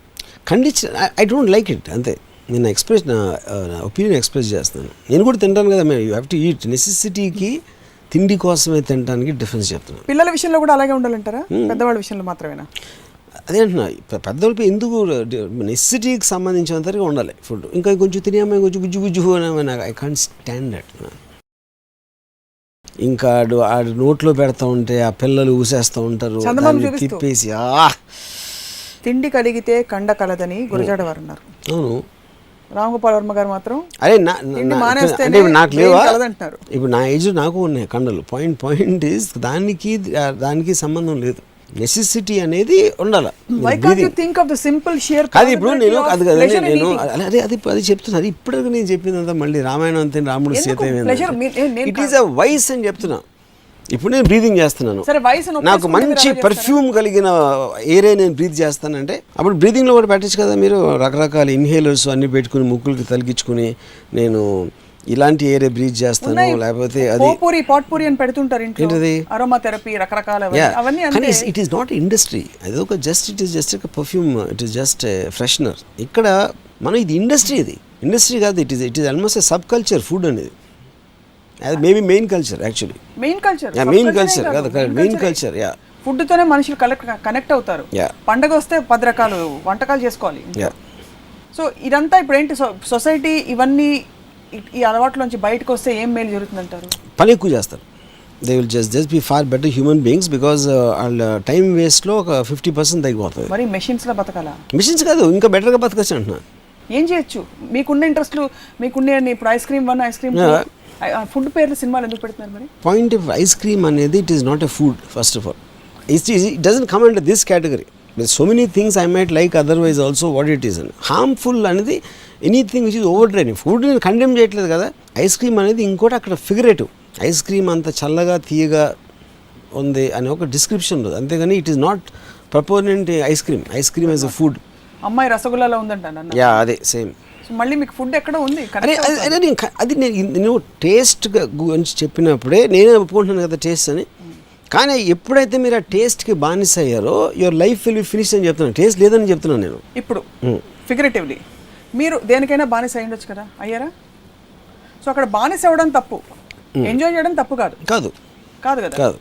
ఐ డోంట్ లైక్ ఇట్, అంతే. నేను నా ఒపీనియన్ ఎక్స్ప్రెస్ చేస్తాను. నేను కూడా తింటాను కదా, యూ హ్యావ్ టు ఈట్. నెసెసిటీకి తిండి కోసమే తినడానికి డిఫరెన్స్ చెప్తున్నాను. పిల్లల విషయంలో కూడా అలాగే ఉండాలంటారా? పెద్దవాళ్ళ విషయంలో మాత్రమేనా? అదే అంటున్నా, పెద్దవాళ్ళకి ఎందుకు నెసెసిటీకి సంబంధించినంతగా ఉండాలి ఫుడ్. ఇంకా కొంచెం తినేమో కొంచెం గుజ్జు అని ఐ కాంట్ స్టాండ్ దట్. ఇంకా ఆడు నోట్లో పెడతా ఉంటే ఆ పిల్లలు ఊసేస్తూ ఉంటారు, తిప్పేసి. తిండి కలిగితే కండ కలదని గురజాడ వారు అన్నారు. అవును. రామ్ గోపాల్ వర్మ గారు మాత్రం అరే అంటే నాకు లేవా అంటున్నారు. ఇప్పుడు నా ఏజ్ నాకు ఉన్నాయి కండలు. పాయింట్ ఈజ్ దానికి సంబంధం లేదు. నెసెసిటీ అనేది ఉండాలి. అది ఇప్పుడు నేను అది చెప్తున్నా. ఇప్పుడు నేను చెప్పిందంతా మళ్ళీ రామాయణం అంతే, రాముడు Sita it is a vice అని చెప్తున్నా. ఇప్పుడు నేను బ్రీదింగ్ చేస్తున్నాను, నాకు మంచి పర్ఫ్యూమ్ కలిగిన ఏరే నేను బ్రీత్ చేస్తానంటే అప్పుడు బ్రీదింగ్లో కూడా పెట్టచ్చు కదా మీరు. రకరకాల ఇన్హేలర్స్ అన్ని పెట్టుకుని ముక్కులకి తలిగించుకుని నేను ఇలాంటి ఏరే బ్రీత్ చేస్తాను. లేకపోతే అది పాట్పూరి అని పెడుతుంటారు ఏంటది, అరోమా థెరపీ, రకరకాల అవన్నీ. ఇట్ ఈస్ నాట్ ఇండస్ట్రీ, అది ఒక it is just perfume, it is just freshener. ఇక్కడ మనం ఇది ఇండస్ట్రీ కాదు. It is almost sub culture food అనేది. అది maybe main culture actually. Main culture కాదు, మెయిన్ కల్చర్. ఫుడ్తోనే మనుషులు కనెక్ట్ అవుతారు. Yeah. పండగ వస్తే 10 రకాలు వంటకాలు చేసుకోవాలి. Yeah. సో ఇదంతా ఇప్పుడు ఏంటి సొసైటీ ఇవన్నీ ఈ అలవాట్లోంచి బయటకు వస్తే ఏం మేలు జరుగుతుందంటారు? పని ఎక్కువ చేస్తారు. They will just be far better human beings because వాళ్ళ టైం వేస్ట్లో ఒక 50% తగ్గిపోతుంది. మరి మెషిన్స్లో బతకాలా? మిషన్స్ కాదు, ఇంకా బెటర్గా బతకచ్చు అంటున్నా. ఏం చేయొచ్చు? మీకున్న ఇంట్రెస్ట్లు మీకున్న ఇప్పుడు ice cream 1, ice cream 2, food పేర్లు సినిమాలు ఎందుకు పెడుతున్నారు మరి? పాయింట్ ఆఫ్ ఐస్ క్రీమ్ అనేది it is not a food first of all. It doesn't come under this category. So many things I might like otherwise also what it is అని. హార్మ్ఫుల్ అనేది anything which is over draining. Food నేను కండెమ్ చేయట్లేదు కదా. ఐస్ క్రీమ్ అనేది ఇంకోటి అక్కడ ఫిగరేటివ్. ఐస్ క్రీమ్ అంత చల్లగా తీయగా ఉంది అని ఒక డిస్క్రిప్షన్ ఉంది, అంతేగాని it is not proponent ice cream. Ice cream as a food. అమ్మాయి రసగుల్లాలో ఉందంట. యా అదే సేమ్. సో మళ్ళీ మీకు ఫుడ్ ఎక్కడ ఉంది? అది నేను టేస్ట్ గురించి చెప్పినప్పుడే నేనే ఒప్పుకుంటున్నాను కదా టేస్ట్ అని. కానీ ఎప్పుడైతే మీరు ఆ టేస్ట్కి బానిస అయ్యారో your life will be finish అని చెప్తున్నాను. టేస్ట్ లేదని చెప్తున్నాను నేను. ఇప్పుడు ఫిగరేటివ్లీ మీరు దేనికైనా బానిస అయి ఉండొచ్చు కదా, అయ్యారా? సో అక్కడ బానిస అవ్వడం తప్పు, ఎంజాయ్ చేయడం తప్పు కాదు. కాదు కాదు కదా. కాదు.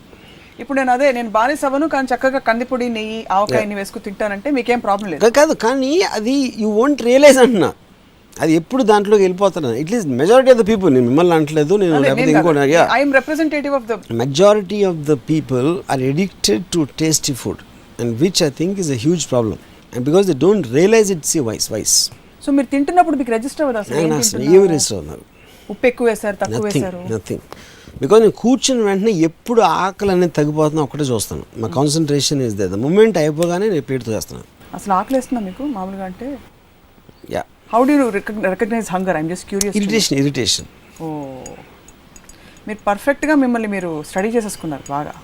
ఇప్పుడు నేను బానిస అవ్వను కానీ చక్కగా కందిపొడి, నెయ్యి, ఆవకాయని వేసుకుని తింటానంటే మీకేం ప్రాబ్లం లేదు. కాదు, కానీ అది యూ వోంట్ రియలైజ్ అంటున్నా. అది ఎప్పుడు దాంట్లోకి వెళ్ళిపోతున్నాను. At least majority of the people, నేను మిమ్మల్ని అంటలేదు, నేను లేకపోతే ఇంకోటి. I'm representative of the majority of the people are addicted to tasty food and which I think is a huge problem. And because they don't realise it's a vice. So మీరు తింటున్నప్పుడు మీకు రిజిస్టర్ అవ్వదు అసలు? ఏమి రిజిస్టర్ అవుతున్నారు? ఉప్పు ఎక్కువ వేశారు, తక్కువ వేశారు? నథింగ్. బికాజ్ నేను కూర్చుని వెంటనే ఎప్పుడు ఆకలి అనేది తగ్గిపోతున్నా ఒకటే చూస్తాను. మా concentration is there. The moment అయిపోగానే నేను ప్లేట్తో చేస్తున్నాను. అసలు ఆకలి వేస్తుందా మీకు మామూలుగా? అంటే yeah. How do you recognize hunger? I'm just curious. Irritation. Oh, మీరు పర్ఫెక్ట్గా మిమ్మల్ని మీరు స్టడీ చేసేసుకున్నారు బాగా.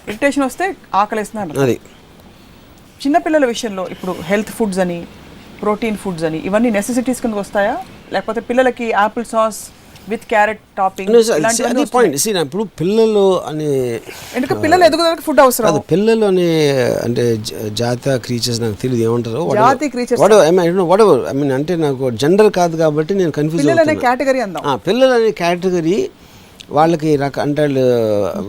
ఇరిటేషన్ వస్తే ఆకలి వేస్తున్నారు. అది చిన్నపిల్లల విషయంలో ఇప్పుడు హెల్త్ ఫుడ్స్ అని, ప్రోటీన్ ఫుడ్స్ అని, ఇవన్నీ నెసెసిటీస్ కిందకి వస్తాయా? లేకపోతే పిల్లలకి Apple sauce with carrot topping అది పాయింట్. ఇప్పుడు పిల్లలు అనే, ఎందుకంటే పిల్లలు ఎదుగుదలకి ఫుడ్ అవసరం. అది పిల్లలు అనే అంటే జాతి క్రీచర్స్ నాకు తెలియదు ఏమంటారు. జాతి క్రీచర్స్ అంటే నాకు జెండర్ కాదు కాబట్టి నేను కన్ఫ్యూజ్ పిల్లలు అనే కేటగిరీ అందాం. పిల్లలు అనే కేటగిరీ వాళ్ళకి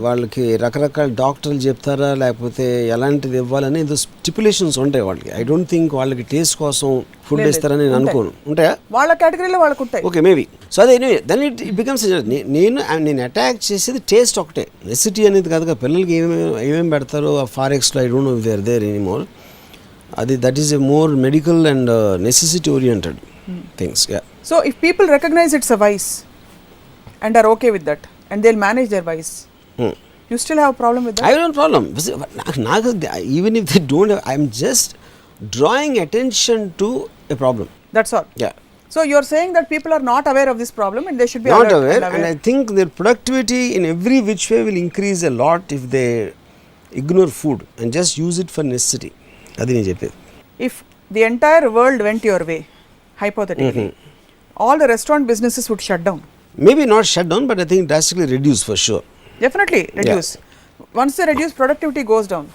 వాళ్ళకి రకరకాల డాక్టర్లు చెప్తారా లేకపోతే ఎలాంటిది ఇవ్వాలని ఏదో స్టిపులేషన్స్ ఉంటాయి వాళ్ళకి. ఐ డోంట్ థింక్ వాళ్ళకి టేస్ట్ కోసం ఫుడ్ ఇస్తారని నేను అనుకోను. ఉంటాయా? వాళ్ళ కేటగిరీలో వాళ్ళకు ఉంటాయి. Okay, maybe. సో అదే దెన్ ఇట్ బికమ్స్. నేను అటాక్ చేసేది టేస్ట్ ఒకటే, నెసిటీ అనేది కాదు. పిల్లలకి ఏమేమి పెడతారో ఆ ఫారెక్స్లో I don't know they are there anymore. అది that is a more medical and necessity oriented things. Yeah. So if people recognize it's a vice and are okay with that and they'll manage their vice, you still have a problem with that? I don't problem. Even if they don't have, I'm just drawing attention to a problem. That's all. Yeah. So you're saying that people are not aware of this problem and they should be not aware, and I think their productivity in every which way will increase a lot if they ignore food and just use it for necessity. Adi ne cheppedi. If the entire world went your way, hypothetically, all the restaurant businesses would shut down. Maybe not shut down, but I think drastically reduce for sure. Definitely reduce. Yeah. Once they reduce, productivity goes down.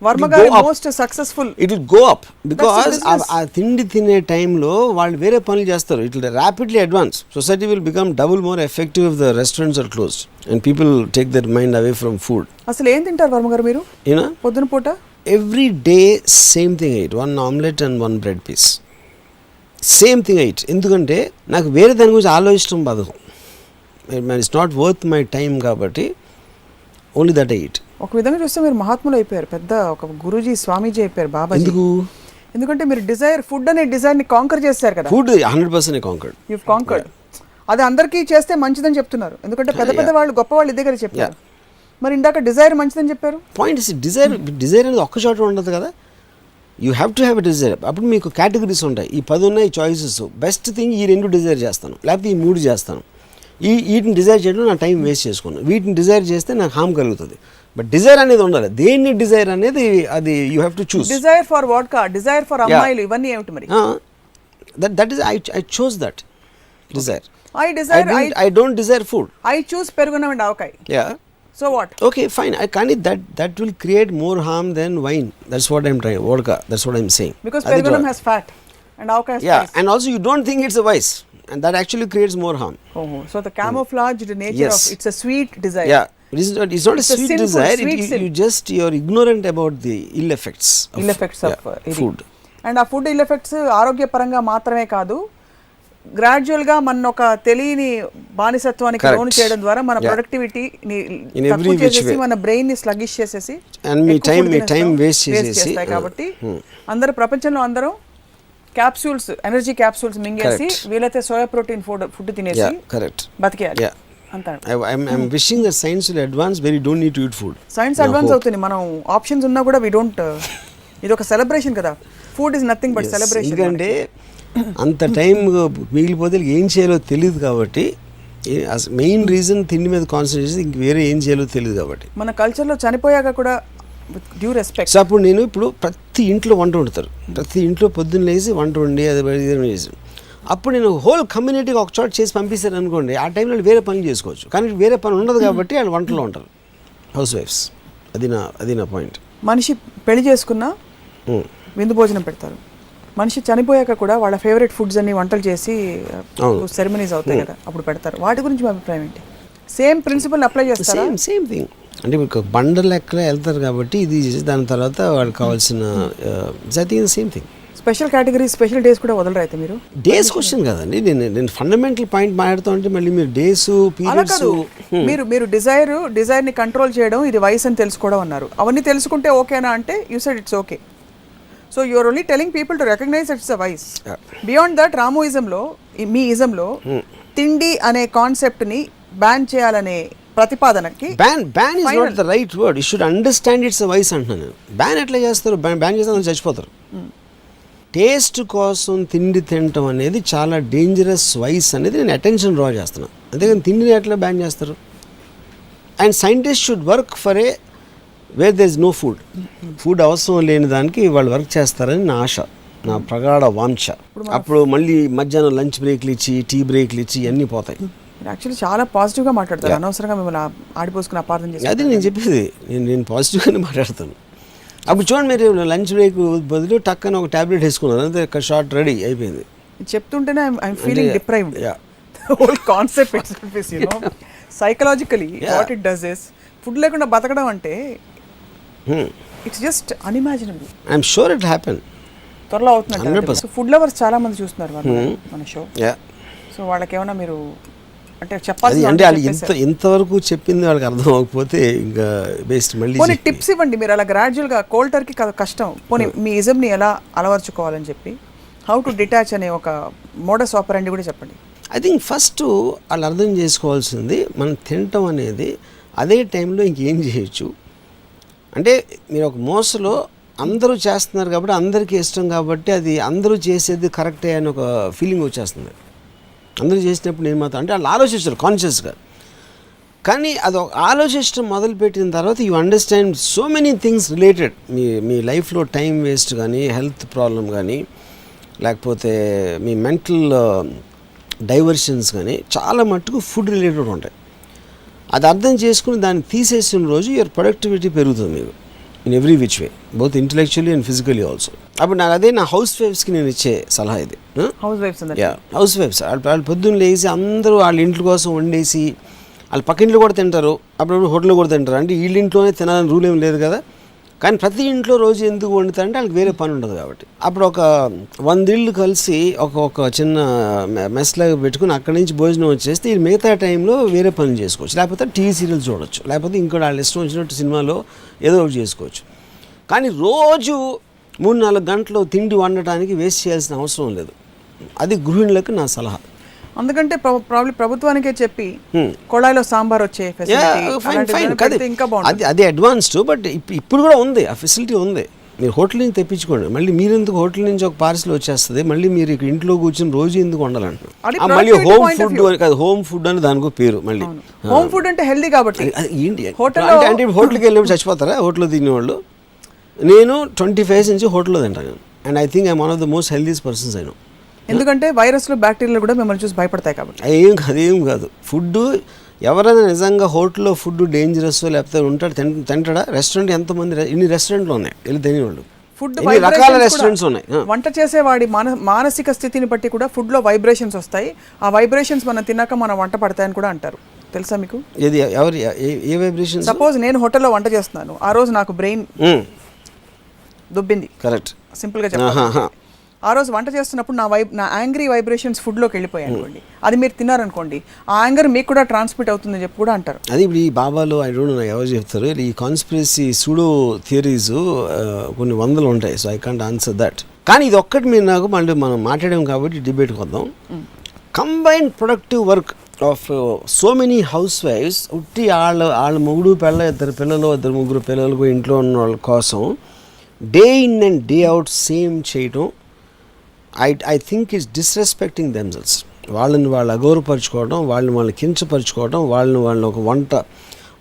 Varma garu most successful. It will go up because ఆ తిండి తినే టైంలో వాళ్ళు వేరే పనులు చేస్తారు. It will rapidly advance. Society will become double more effective if the restaurants are closed and people take their mind away from food. అసలు ఏం తింటారు వర్మ గారు మీరు? పొద్దున పూట every day same thing I eat, one omelette and one bread piece. Same thing I eat. ఎందుకంటే నాకు వేరే దాని గురించి ఆలోచించడం బాధకం. It's not worth my time కాబట్టి ఓన్లీ దట్ ఐ ఈట్. ఒక విధంగా చూస్తే మీరు మహాత్ములు అయిపోయారు, పెద్ద ఒక గురూజీ స్వామీజీ అయిపోయారు, బాబాజీ. ఎందుకంటే మీరు డిజైర్, ఫుడ్ అనే డిజైర్ని కాంకర్ చేస్తారు కదా. Food 100% conquered. You conquered. అది అందరికీ చేస్తే మంచిదని చెప్తున్నారు, ఎందుకంటే పెద్ద పెద్ద వాళ్ళు గొప్ప వాళ్ళు ఇదే కదా చెప్పారు. మరి ఇందాక డిజైర్ మంచిదని చెప్పారు. పాయింట్ ఇస్ డిజైర్ అనేది ఒక్క చోట ఉండదు కదా. You have to have a desire. అప్పుడు మీకు కేటగిరీస్ ఉంటాయి. ఈ 10 ఉన్నాయి చాయిసెస్. బెస్ట్ థింగ్ ఈ 2 డిజైర్ చేస్తాను, లేకపోతే ఈ 3 చేస్తాను. వీటిని డిజైర్ చేయడం నా టైం వేస్ట్ చేసుకున్నాను. వీటిని డిజైర్ చేస్తే నాకు హామ్ కలుగుతుంది. బట్ డిజైర్ అనేది ఉండాలి. దేన్ని డిజైర్ అనేది అది you have to choose. Desire for vodka, desire for అమ్మాయిలు, ఇవన్నీ ఏమిటి మరి? That is I choose that desire. I don't desire food. I choose perugannam and avakaya. Yeah. So what? Okay, fine. I can't eat that will create more harm than wine. That's what I'm trying. Vodka. That's what I'm saying. Because perugunam has fat and avokado has spice. And also you don't think it's a vice, and that actually creates more harm. Oh, so the camouflaged nature of it's a sweet desire. Yeah. It's not a a sweet sinful, desire. sweet sin. You're ignorant about the ill effects of food. And ఆ ఫుడ్ ఇల్ ఎఫెక్ట్స్ ఆరోగ్యపరంగా మాత్రమే కాదు, గ్రాడ్యువల్గా మన ఒక తెలియని బానిసత్వానికి లోను చేయడం ద్వారా మన ప్రొడక్టివిటీని తక్కువ చేసేసి మన బ్రెయిన్ని స్లగిష్ చేసేసి టైం వేస్ట్ చేస్తాయి. కాబట్టి అందరూ ప్రపంచంలో అందరూ క్యాప్సూల్స్, ఎనర్జీ క్యాప్సూల్స్ మింగేసి వీలైతే సోయా ప్రోటీన్ ఫుడ్ తినేసి బతికేయాలి అంటారు. I'm wishing that science will advance where you don't need to eat food. Science advance అవుతుంది, మనం ఆప్షన్స్ ఉన్నా కూడా వి డోంట్. ఇది ఒక సెలబ్రేషన్ కదా, food is nothing but celebration. ఎందుకంటే అంత టైం మిగిలిపోతే ఏం చేయాలో తెలియదు కాబట్టి, మెయిన్ రీజన్ తిండి మీద కాన్సన్ట్రేట్ చేసి ఇంక వేరే ఏం చేయాలో తెలియదు కాబట్టి. మన కల్చర్లో చనిపోయాక కూడా డ్యూ రెస్పెక్ట్. సో అప్పుడు నేను ఇప్పుడు ప్రతి ఇంట్లో వంట వండుతారు, ప్రతి ఇంట్లో పొద్దున్న లేచి వంట వండి అది చేసి, అప్పుడు నేను హోల్ కమ్యూనిటీకి ఒక చోట చేసి పంపిస్తాను అనుకోండి, ఆ టైంలో వేరే పని చేసుకోవచ్చు. కానీ వేరే పని ఉండదు కాబట్టి వాళ్ళు వంటలో ఉంటారు, హౌస్ వైఫ్స్. అది నా పాయింట్. మనిషి పెళ్లి చేసుకున్నా విందు భోజనం పెడతారు, మనిషి చనిపోయాక కూడా వాళ్ళ ఫేవరెట్ ఫుడ్స్ అన్ని వంటలు చేసి సెరమనీస్ అవుతాయి కదా, అప్పుడు పెడతారు. వాటి గురించి మీ అభిప్రాయం ఏంటి? సేమ్ ప్రిన్సిపల్ అప్లై చేస్తారా? Same thing. అంటే మీకు బండ లెక్కలో వెళ్తారు కాబట్టి ఇది దాని తర్వాత వాళ్ళకి కావాల్సిన same thing. Special category, special days కూడా వదలరు అయితే మీరు? డేస్ క్వశ్చన్ కదండి, నేను ఫండమెంటల్ పాయింట్ మాట్లాడుతూ ఉంటే మళ్ళీ మీరు డేస్ పీరియడ్స్. మీరు డిజైర్ని కంట్రోల్ చేయడం ఇది వయసు అని తెలుసుకోవడం అన్నారు. అవన్నీ తెలుసుకుంటే ఓకేనా అంటే you said it's okay. So you're only telling people to recognize it's a vice. Beyond that రామోయిజంలో, మీ ఇజంలో తిండి అనే కాన్సెప్ట్ని బ్యాన్ చేయాలనే ప్రతిపాదనకి ban is not the right word. You should understand it's a vice అంటున్నాను. బ్యాన్ ఎట్లా చేస్తారు? బ్యాన్ చేస్తే చచ్చిపోతారు. టేస్ట్ కోసం తిండి తినటం అనేది చాలా డేంజరస్ వైస్ అనేది నేను అటెన్షన్ డ్రా చేస్తున్నాను. అంతేగాని తిండిని ఎట్లా బ్యాన్ చేస్తారు? And scientist should work for a where there is no food. Food అవసరం లేని దానికి వాళ్ళు వర్క్ చేస్తారని నా ఆశ, నా ప్రగాఢ వాంఛ. అప్పుడు మళ్ళీ మధ్యాహ్నం లంచ్ బ్రేక్లు ఇచ్చి, టీ బ్రేక్లు ఇచ్చి అన్నీ పోతాయి. యాక్చువల్లీ చాలా పాజిటివ్గా మాట్లాడతారు, అనవసరంగా మిమ్మల్ని ఆడిపోసుకుని అపార్థం చేసి. అది నేను చెప్పేది, నేను పాజిటివ్గానే మాట్లాడతాను. అప్పుడు చూడండి, మీరు లంచ్ బ్రేక్ బదులు టక్కన ఒక టాబ్లెట్ వేసుకున్నారు, అంతే, షార్ట్ రెడీ అయిపోయింది. చెప్తుంటేనే I'm feeling deprived. Whole concept itself is, you know, psychologically what it does is, food లేకుండా బతకడం అంటే it's just unimaginable. I'm sure it happen. త్వరలో అవుతుంది. సో ఫుడ్ లవర్స్ చాలా మంది చూస్తున్నారు మన షో. సో వాళ్ళకి ఏమైనా మీరు అంటే చెప్పాలి అంటే వాళ్ళు ఇంతవరకు చెప్పింది వాళ్ళకి అర్థం అవ్వకపోతే ఇంకా బెస్ట్ మళ్ళీ పోనీ టిప్స్ ఇవ్వండి మీరు. అలా గ్రాడ్యువల్గా కోల్డ్ టర్కీ కష్టం, పోనీ మీ ఇజంని ఎలా అలవర్చుకోవాలని చెప్పి, హౌ టు డిటాచ్ అనే ఒక మోడస్ ఆపరెండి కూడా చెప్పండి. ఐ థింక్ ఫస్ట్ వాళ్ళు అర్థం చేసుకోవాల్సింది, మనం తినటం అనేది అదే టైంలో ఇంకేం చేయొచ్చు. అంటే మీరు ఒక మోసలో అందరూ చేస్తున్నారు కాబట్టి, అందరికీ ఇష్టం కాబట్టి, అది అందరూ చేసేది కరెక్టే అని ఒక ఫీలింగ్ వచ్చేస్తుంది. అందరూ చేసినప్పుడు నేను మాత్రం అంటే వాళ్ళు ఆలోచిస్తారు కాన్షియస్గా. కానీ అది ఆలోచించడం మొదలుపెట్టిన తర్వాత you understand so many things related. మీ లైఫ్లో టైం వేస్ట్ కానీ, హెల్త్ ప్రాబ్లం కానీ, లేకపోతే మీ మెంటల్ డైవర్షన్స్ కానీ చాలా మట్టుకు ఫుడ్ రిలేటెడ్ ఉంటాయి. అది అర్థం చేసుకుని దాన్ని తీసేసిన రోజు యువర్ ప్రొడక్టివిటీ పెరుగుతుంది మీకు in every which way, both intellectually and physically also. అప్పుడు నాకు అదే నా హౌస్ వైఫ్స్కి నేను ఇచ్చే సలహా ఇది. హౌస్ వైఫ్స్ వాళ్ళు పొద్దున్న లేచి అందరూ వాళ్ళ ఇంట్లో కోసం వండేసి, వాళ్ళ పక్కింట్లో కూడా తింటారు, అప్పుడప్పుడు హోటల్లో కూడా తింటారు. అంటే వీళ్ళ ఇంట్లోనే తినాలని రూల్ ఏం లేదు కదా. కానీ ప్రతి ఇంట్లో రోజు ఎందుకు వండుతారంటే వాళ్ళకి వేరే పని ఉండదు కాబట్టి. అప్పుడు ఒక 100 ఇళ్ళు కలిసి ఒక చిన్న మెస్లాగా పెట్టుకుని అక్కడి నుంచి భోజనం వచ్చేస్తే ఈ మిగతా టైంలో వేరే పనులు చేసుకోవచ్చు, లేకపోతే టీవీ సీరియల్స్ చూడవచ్చు, లేకపోతే ఇంకోటి వాళ్ళ ఇష్టం వచ్చినట్టు సినిమాలో ఏదో ఒకటి చేసుకోవచ్చు. కానీ రోజు 3-4 గంటలు తిండి వండటానికి వేస్ట్ చేయాల్సిన అవసరం లేదు. అది గృహిణులకు నా సలహా. అందుకంటే ప్రాబ్లీ ప్రభుత్వానికే చెప్పి కొళాయిలో సాంబార్ వచ్చే ఇంకా బాగుంది. అది అడ్వాన్స్డ్, బట్ ఇప్పుడు కూడా ఉంది, ఆ ఫెసిలిటీ ఉంది. మీరు హోటల్ నుంచి తెప్పించుకోండి. మళ్ళీ మీరు ఎందుకు హోటల్ నుంచి ఒక పార్సల్ వచ్చేస్తుంది, మళ్ళీ మీరు ఇంట్లో కూర్చొని రోజు ఎందుకు వండాలంటున్నారు. మళ్ళీ హోమ్ ఫుడ్ కాదు, హోమ్ ఫుడ్ అని దానికో పేరు. మళ్ళీ హోమ్ ఫుడ్ అంటే హెల్దీ కాబట్టి ఏంటి అంటే హోటల్కి వెళ్ళి చచ్చిపోతారా హోటల్లో తినేవాళ్ళు? నేను 25 నుంచి హోటల్లో తింటాను. And I think I'm one of the most healthiest persons I know. ఎందుకంటే వైరస్లు, బ్యాక్టీరియాలు కూడా మిమ్మల్ని చూసి భయపడతాయి కాబట్టి. ఏం కాదు. ఫుడ్ ఎవరైనా నిజంగా హోటల్లో ఫుడ్ డేంజరస్ లేకపోతే ఉంటాడు తింటాడా? రెస్టారెంట్ ఎంతమంది, ఇన్ని రెస్టారెంట్లు ఉన్నాయి వెళ్ళి తినేవాళ్ళు, ఫుడ్ రకాల రెస్టారెంట్స్ ఉన్నాయి. వంట చేసేవాడి మానసిక స్థితిని బట్టి కూడా ఫుడ్లో వైబ్రేషన్స్ వస్తాయి. ఆ వైబ్రేషన్స్ మనం తిన్నాక మనం వంట పడతాయని కూడా అంటారు. తెలుసా మీకు? ఏది ఎవరి ఏ వైబ్రేషన్? సపోజ్ నేను హోటల్లో వంట చేస్తున్నాను, ఆ రోజు నాకు బ్రెయిన్ దుబ్బింది, కరెక్ట్, సింపుల్గా చెప్పాలి. ఆ రోజు వంట చేస్తున్నప్పుడు నా యాంగ్రీ వైబ్రేషన్స్ ఫుడ్లోకి వెళ్ళిపోయాయి అనుకోండి, అది మీరు తిన్నారనుకోండి, ఆ యాంగర్ మీకు కూడా ట్రాన్స్మిట్ అవుతుందని చెప్పి కూడా అంటారు. అది ఇప్పుడు ఈ బాబాలు ఐ డోంట్ నో ఎవరు చెప్తారు, ఈ కాన్స్పిరసీ సూడో థియరీస్ కొన్ని వందలు ఉంటాయి. So I can't answer that. కానీ ఇది ఒక్కటి మీరు నాకు మళ్ళీ మనం మాట్లాడాం కాబట్టి డిబేట్కి వద్దాం. Combined productive work of so many హౌస్ వైఫ్స్, ఉట్టి వాళ్ళ మొగుడు పిల్ల, ఇద్దరు పిల్లలు, ఇద్దరు ముగ్గురు పిల్లలకు ఇంట్లో ఉన్న వాళ్ళ కోసం day in and day out same చేయటం, I think it's disrespecting themselves. వాళ్ళని వాళ్ళు అగౌరవపరచుకోవడం, వాళ్ళని కించపరచుకోవడం, వాళ్ళని ఒక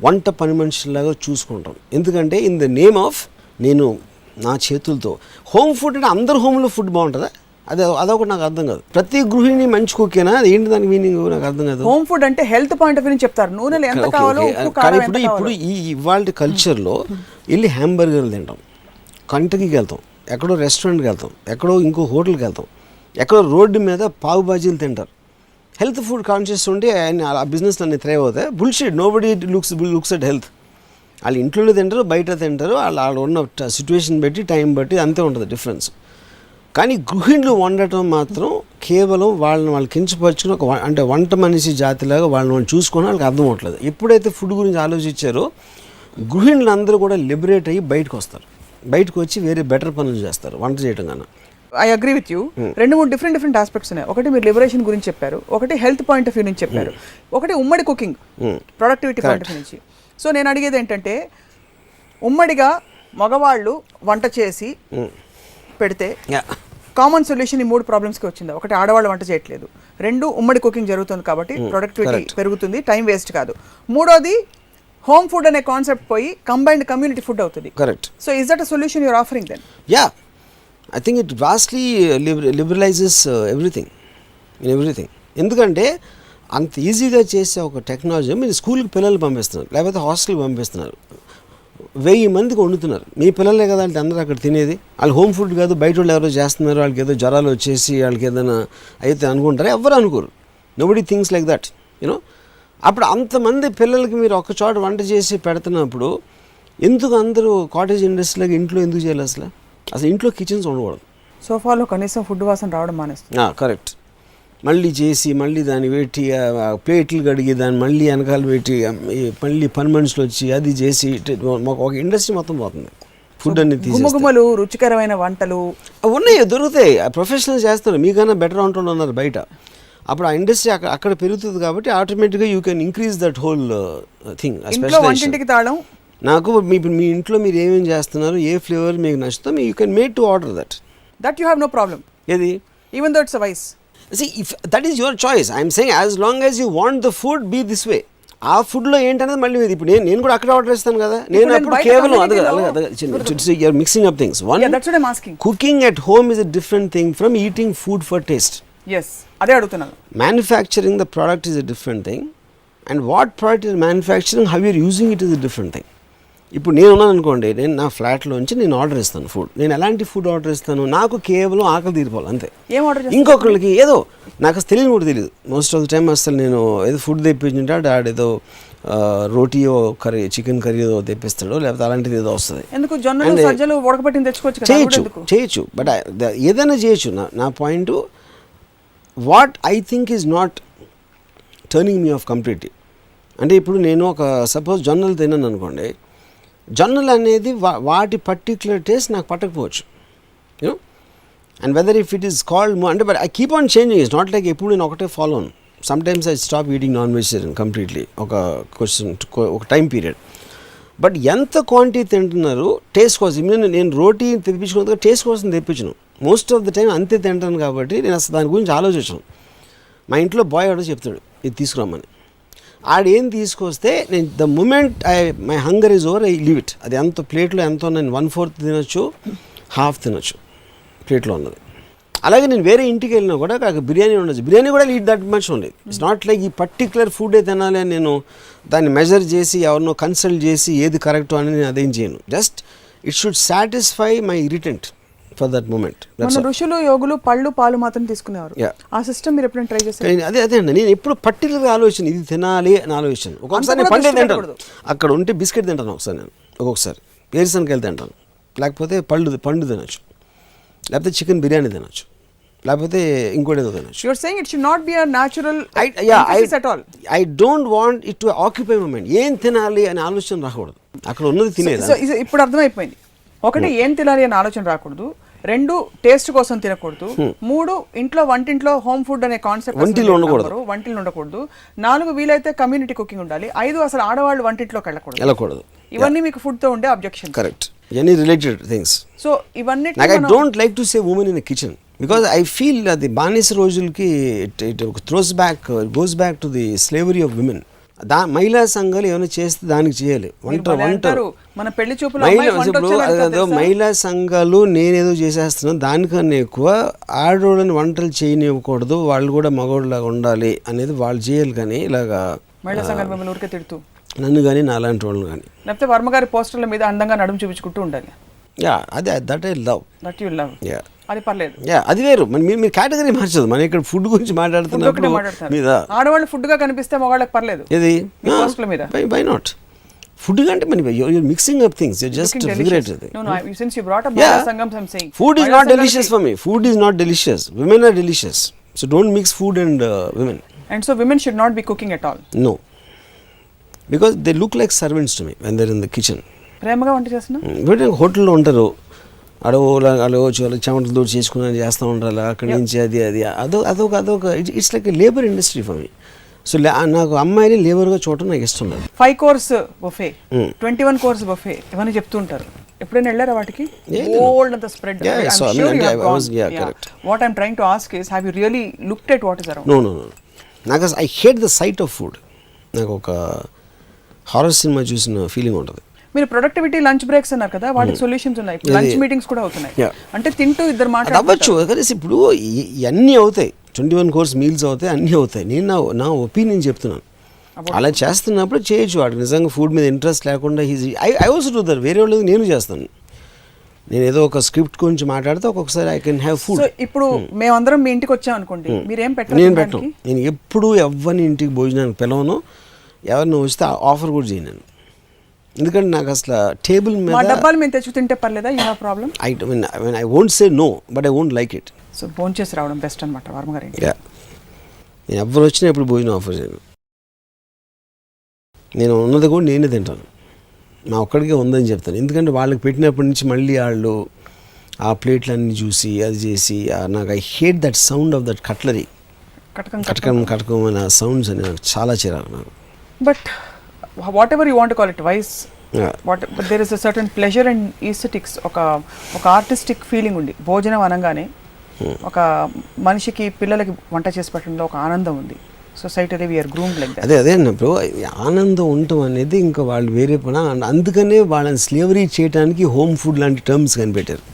వంట పని మనుషులాగా చూసుకుంటాం. ఎందుకంటే ఇన్ ద నేమ్ ఆఫ్ నేను నా చేతులతో హోమ్ ఫుడ్ అంటే అందరు హోమ్లో ఫుడ్ బాగుంటుందా? అదొకటి నాకు అర్థం కాదు. ప్రతి గృహిణి మంచి కుక్కేనా? అది ఏంటి దాని మీనింగ్ నాకు అర్థం కాదు. హోమ్ ఫుడ్ అంటే హెల్త్ పాయింట్ ఆఫ్ వ్యూ చెప్తారు, నూనెలు ఎంత కావాలో, ఇప్పుడు ఈ ఇవాళ కల్చర్లో వెళ్ళి హ్యాంబర్గర్లు తింటాం, కంటకీకి వెళ్తాం, ఎక్కడో రెస్టారెంట్కి వెళ్తాం, ఎక్కడో ఇంకో హోటల్కి వెళ్తాం, ఎక్కడో రోడ్డు మీద పావు బాజీలు తింటారు. హెల్త్ ఫుడ్ కాన్షియస్ ఉంటే ఆ బిజినెస్ అన్ని థ్రైవ్ అవుతాయి. Bullshit, nobody looks at health. వాళ్ళు ఇంట్లోనే తింటారు, బయట తింటారు, వాళ్ళు ఉన్న సిచ్యువేషన్ బట్టి, టైం బట్టి అంతే ఉంటుంది డిఫరెన్స్. కానీ గృహిణులు వండటం మాత్రం కేవలం వాళ్ళు కించపరుచుకుని అంటే వంట మనిషి జాతిలాగా వాళ్ళని చూసుకొని వాళ్ళకి అర్థం అవట్లేదు. ఎప్పుడైతే ఫుడ్ గురించి ఆలోచించారో గృహిణులు అందరూ కూడా లిబరేట్ అయ్యి బయటకు వస్తారు, బయటకు వచ్చి వేరే బెటర్ పనులు చేస్తారు వంట చేయడం కన్నా. I agree with you. 2-3 different aspects ఉన్నాయి. ఒకటి మీరు లిబరేషన్ గురించి చెప్పారు, ఒకటి హెల్త్ పాయింట్ ఆఫ్ వ్యూ నుంచి చెప్పారు, ఒకటి ఉమ్మడి cooking productivity point of view నుంచి. సో నేను అడిగేది ఏంటంటే, ఉమ్మడిగా మగవాళ్ళు వంట చేసి పెడితే కామన్ సొల్యూషన్ ఈ 3 ప్రాబ్లమ్స్కి వచ్చింది. ఒకటి, ఆడవాళ్ళు వంట చేయట్లేదు. 2, ఉమ్మడి కుకింగ్ జరుగుతుంది కాబట్టి ప్రొడక్టివిటీ పెరుగుతుంది, టైం వేస్ట్ కాదు. 3వది, హోమ్ ఫుడ్ అనే కాన్సెప్ట్ పోయి కంబైన్డ్ కమ్యూనిటీ ఫుడ్ అవుతుంది. Correct. So is that a solution you're offering then? Yeah, I think it vastly liberalizes everything. ఎందుకంటే అంత ఈజీగా చేసే ఒక టెక్నాలజీ మీరు స్కూల్కి పిల్లలు పంపిస్తున్నారు, లేకపోతే హాస్టల్కి పంపిస్తున్నారు, 1000 మందికి వండుతున్నారు. మీ పిల్లలే కదా అంటే అందరూ అక్కడ తినేది. వాళ్ళు హోమ్ ఫుడ్ కాదు, బయట వాళ్ళు ఎవరో చేస్తున్నారు, వాళ్ళకి ఏదో జ్వరాలు వచ్చేసి వాళ్ళకి ఏదైనా అయితే అనుకుంటారు, ఎవరు అనుకోరు. Nobody things like that, you know. అప్పుడు అంతమంది పిల్లలకి మీరు ఒక చోట వంట చేసి పెడుతున్నప్పుడు ఎందుకు అందరూ కాటేజ్ ఇండస్ట్రీలాగా ఇంట్లో ఎందుకు చేయాలి? అసలు ఇంట్లో కిచెన్స్ ఉండకూడదు. సోఫాలో కనీసం ఫుడ్ వాసన రావడం మానేస్తుంది. కరెక్ట్. మళ్ళీ చేసి మళ్ళీ దాన్ని పెట్టి ప్లేట్లు కడిగి దాన్ని మళ్ళీ వెనకాల పెట్టి మళ్ళీ పని మనుషులు వచ్చి అది చేసి ఒక ఇండస్ట్రీ మొత్తం పోతుంది. ఫుడ్ అన్ని గుమ్మగుమ్మలు, రుచికరమైన వంటలు ఉన్నాయి, దొరుకుతాయి. ప్రొఫెషనల్ చేస్తారు, మీకన్నా బెటర్ వంటలు ఉన్నారు బయట. అప్పుడు ఆ ఇండస్ట్రీ అక్కడ పెరుగుతుంది కాబట్టి ఆటోమేటిక్గా you can increase that whole thing. వంటింటికి తాళం. నాకు మీ ఇంట్లో మీరు ఏమేమి చేస్తున్నారు, ఏ ఫ్లేవర్ మీకు నచ్చుతో you can make to order that you have no problem. ఏది? Even though it's a vice. See, if that is your choice, I am saying as long as you want the food be this way. ఆ ఫుడ్లో ఏంటనేది మళ్ళీ ఇప్పుడు నేను కూడా అక్కడ ఆర్డర్ చేస్తాను కదా. నేను అప్పుడు కేవలం you're mixing up things. One, yeah, that's what I'm asking. Cooking at home is a different thing from eating food for taste. Yes, అదే అడుగుతున్నాను. Manufacturing the product is a different thing, and what product is manufacturing, how you're using it is a different thing. ఇప్పుడు నేను ఉన్నాను అనుకోండి, నేను నా ఫ్లాట్లోంచి నేను ఆర్డర్ ఇస్తాను ఫుడ్. నేను ఎలాంటి ఫుడ్ ఆర్డర్ ఇస్తాను? నాకు కేవలం ఆకలి తీరిపోవాలి అంతే. ఏం ఆర్డర్ చేస్తాను? ఇంకొకరికి ఏదో నాకు తెలియని కూడా తెలియదు. మోస్ట్ ఆఫ్ ద టైమ్ అసలు నేను ఏదో ఫుడ్ తెప్పించుంటే ఆడేదో రోటీయో కర్రీ, చికెన్ కర్రీ ఏదో తెప్పిస్తాడు, లేకపోతే అలాంటిది ఏదో వస్తుంది. ఎందుకు జొన్నలు సజ్జలు ఉడకబెట్టిన తెచ్చుకోవచ్చు, చేయొచ్చు. బట్ ఏదైనా చేయొచ్చు. నా point, what I think is not turning me of completely. అంటే ఇప్పుడు నేను ఒక సపోజ్ జొన్నలు తిన్నాను అనుకోండి, జొన్నలు అనేది వాటి పర్టిక్యులర్ టేస్ట్ నాకు పట్టకపోవచ్చు, you know. And whether if it is called అంటే but I keep on changing. It's not like ఎప్పుడు నేను ఒకటే ఫాలో అను. Sometimes I stop eating non vegetarian completely ఒక టైం పీరియడ్. బట్ ఎంత క్వాంటిటీ తింటున్నారు టేస్ట్ కోసం. నేను రోటీ తెప్పించుకున్నది టేస్ట్ కోసం తెప్పించను. మోస్ట్ ఆఫ్ ద టైం అంతే తింటాను కాబట్టి నేను అసలు దాని గురించి ఆలోచించను. మా ఇంట్లో బాయ్ ఆర్డర్ చెప్తాడు ఇది తీసుకురామని. ఆడేం తీసుకొస్తే నేను the moment my hunger is over I leave it. అది ఎంత ప్లేట్లో ఎంతో నేను 1/4 తినొచ్చు, హాఫ్ తినొచ్చు ప్లేట్లో ఉన్నది. అలాగే నేను వేరే ఇంటికి వెళ్ళినా కూడా అక్కడ బిర్యానీ ఉండొచ్చు, బిర్యానీ కూడా ఈట్ దట్ మచ్ ఉంది. ఇట్స్ నాట్ లైక్ ఈ పర్టికులర్ ఫుడే తినాలి అని నేను దాన్ని మెజర్ చేసి ఎవరినో కన్సల్ట్ చేసి ఏది కరెక్ట్ అని నేను అదేం చేయను. Just it should satisfy my irritant for that moment. మన ఋషులు యోగులు పళ్ళు పాలు మాత్రం తీసుకునేవారు. ఆ సిస్టమ్ మీరు ఎప్పుడైనా ట్రై చేశారు? అదే అండి, నేను ఎప్పుడు పర్టికులర్గా ఆలోచన ఇది తినాలి అని ఆలోచన. ఒక్కొక్కసారి నేను పండే తింటాను, అక్కడ ఉంటే బిస్కెట్ తింటాను ఒకసారి, నేను ఒక్కొక్కసారి వేరుశనగకాయలు తింటాను, లేకపోతే పండు తినచ్చు, లేకపోతే చికెన్ బిర్యానీ తినచ్చు, లేకపోతే ఇంకోటి ఏదో తినచ్చు. You are saying it should not be a natural at all. I don't want it to occupy my mind. ఏం తినాలి అనే ఆలోచన రాకూడదు, అక్కడ ఉన్నది తినేది. సో ఇప్పుడు అర్థమైపోయింది. ఒకటి ఏం తినాలి అనే ఆలోచన రాకూడదు, రెండు టేస్ట్ కోసం తినకూడదు, మూడు ఇంట్లో వంటింట్లో హోమ్ ఫుడ్ అనే కాన్సెప్ట్ వంటిలో ఉండకూడదు, నాలుగు వీలైతే కమ్యూనిటీ కుకింగ్ ఉండాలి, ఐదు అసలు ఆడవాళ్ళు వంటింట్లోకి వెళ్ళకూడదు. ఇవన్నీ మీకు ఫుడ్ తో ఉండే objection. Correct, any related things. So ఇవన్నీ I don't like to say women in kitchen because I feel అది బానిస రోజులకి it goes back to the slavery of women. మహిళా సంఘాలు ఏమైనా చేస్తే దానికి చేయాలి. మన పెళ్లి చూపులు మహిళా సంఘాలు నేనేదో చేసేస్తున్నాను, దానికన్నా ఎక్కువ ఆడవాళ్ళని వంటలు చేయనివ్వకూడదు, వాళ్ళు కూడా మగవాళ్ళలాగా ఉండాలి అనేది వాళ్ళు చేయాలి. కానీ ఇలాగా మహిళా సంఘాలు మిమ్మల్ని ఊరికే తిడుతూ నన్ను కానీ నాలాంటి వాళ్ళని కానీ, లేకపోతే వర్మగారి పోస్టర్ల మీద అందంగా నడుము చూపించుకుంటూ ఉండాలి. అదే దట్ ఐ లవ్. అది పర్లేదు, అది వేరు. మీరు కేటగిరీ మార్చదు. మనం ఇక్కడ ఫుడ్ గురించి మాట్లాడుతున్నప్పుడు మీద ఆడవాళ్ళు ఫుడ్ గా కనిపిస్తే మగవాళ్ళకి పర్లేదు. ఇది పోస్టర్ల మీద బై నాట్ ఫుడ్ కంటే you're mixing up things, you're just figure it. No, since you brought up Mahila Sangam, I'm saying food is not delicious for me. Food is not delicious. Women are delicious, so don't mix food and women. And so women should not be cooking at all. No, because they look like servants to me when they're in the kitchen. ప్రేమగా వంట చేస్తున్నా బట్ హోటల్లో ఉంటారు, అడవచ్చు వాళ్ళకి చెమటలు దూరం చేసుకుని చేస్తూ ఉంటారు, అక్కడి నుంచి అదొక it's like labour industry for me. So నాకు అమ్మాయిని లేబర్గా చూడటం నాకు ఇష్టం లేదు. 5 course buffet, 21 course buffet ఇవన్నీ చెప్తూ ఉంటారు. ఎప్పుడైనా వెళ్ళారా వాటికి? ఓల్డ్ అంత spread. What I'm trying to ask is, have you really looked at what is around? No నాకు I hate the sight of food. నాకు ఒక హారర్ సినిమా చూసిన ఫీలింగ్ ఉంటుంది. మీరు ప్రొడక్టివిటీ లంచ్ బ్రేక్స్ అన్నారు కదా, వాటికి సొల్యూషన్స్ ఉన్నాయి. లంచ్ మీటింగ్స్ కూడా అవుతున్నాయి. అంటే తింటూ ఇద్దరు మాట్లాడవచ్చు కదా. ఇప్పుడు ఇవన్నీ అవుతాయి, 21 course మీల్స్ అవుతాయి, అన్నీ అవుతాయి. నేను నా ఒపీనియన్ చెప్తున్నాను. అలా చేస్తున్నప్పుడు చేయొచ్చు. వాడికి నిజంగా ఫుడ్ మీద ఇంట్రెస్ట్ లేకుండా ఐ ఆల్సో డూ దట్. వేరే వాళ్ళు నేను చేస్తాను. నేను ఏదో ఒక స్క్రిప్ట్ గురించి మాట్లాడితే ఒక్కొక్కసారి ఐ కెన్ హ్యావ్ ఫుడ్. ఇప్పుడు మేమందరం మీ ఇంటికి వచ్చాం అనుకోండి, మీరేం పెట్టారు? నేను పెట్టను. నేను ఎప్పుడు ఎవరిని ఇంటికి భోజనానికి పిలవను, ఎవరిని వస్తే ఆఫర్ కూడా చేయను. ఎందుకంటే నాకు అసలు టేబుల్ మీద డబ్బాలు మేము తెచ్చి తింటే పర్లేదా? You have problem? I won't say no, but I won't like it. So భోజనం చేసి రావడం బెస్ట్ అనమాట వర్మ గారు. నేను ఎవరు వచ్చినా ఎప్పుడు భోజనం ఆఫర్ చేయను. నేను ఉన్నది కూడా నేనే తింటాను, నా ఒక్కడికే ఉందని చెప్తాను. ఎందుకంటే వాళ్ళకి పెట్టినప్పటి నుంచి మళ్ళీ వాళ్ళు ఆ ప్లేట్లన్నీ చూసి అది చేసి నాకు I hate that sound of that cutlery. కటకం అనే సౌండ్స్ అని నాకు చాలా చిరాకు నాకు. But whatever you want to call it, vice, but there is a certain pleasure and aesthetics, ఒక ఆర్టిస్టిక్ ఫీలింగ్ ఉంది భోజనం అనగానే. ఒక మనిషికి పిల్లలకి వంట చేసి పెట్టడంలో ఒక ఆనందం ఉంది. సొసైటీలో వీఆర్ గ్రూమ్డ్ లైక్ దట్. అదే అన్నప్పుడు ఆనందం ఉండటం అనేది ఇంకా వాళ్ళు వేరే పని. అందుకనే వాళ్ళని స్లేవరీ చేయడానికి హోమ్ ఫుడ్ లాంటి టర్మ్స్ కనిపెట్టారు.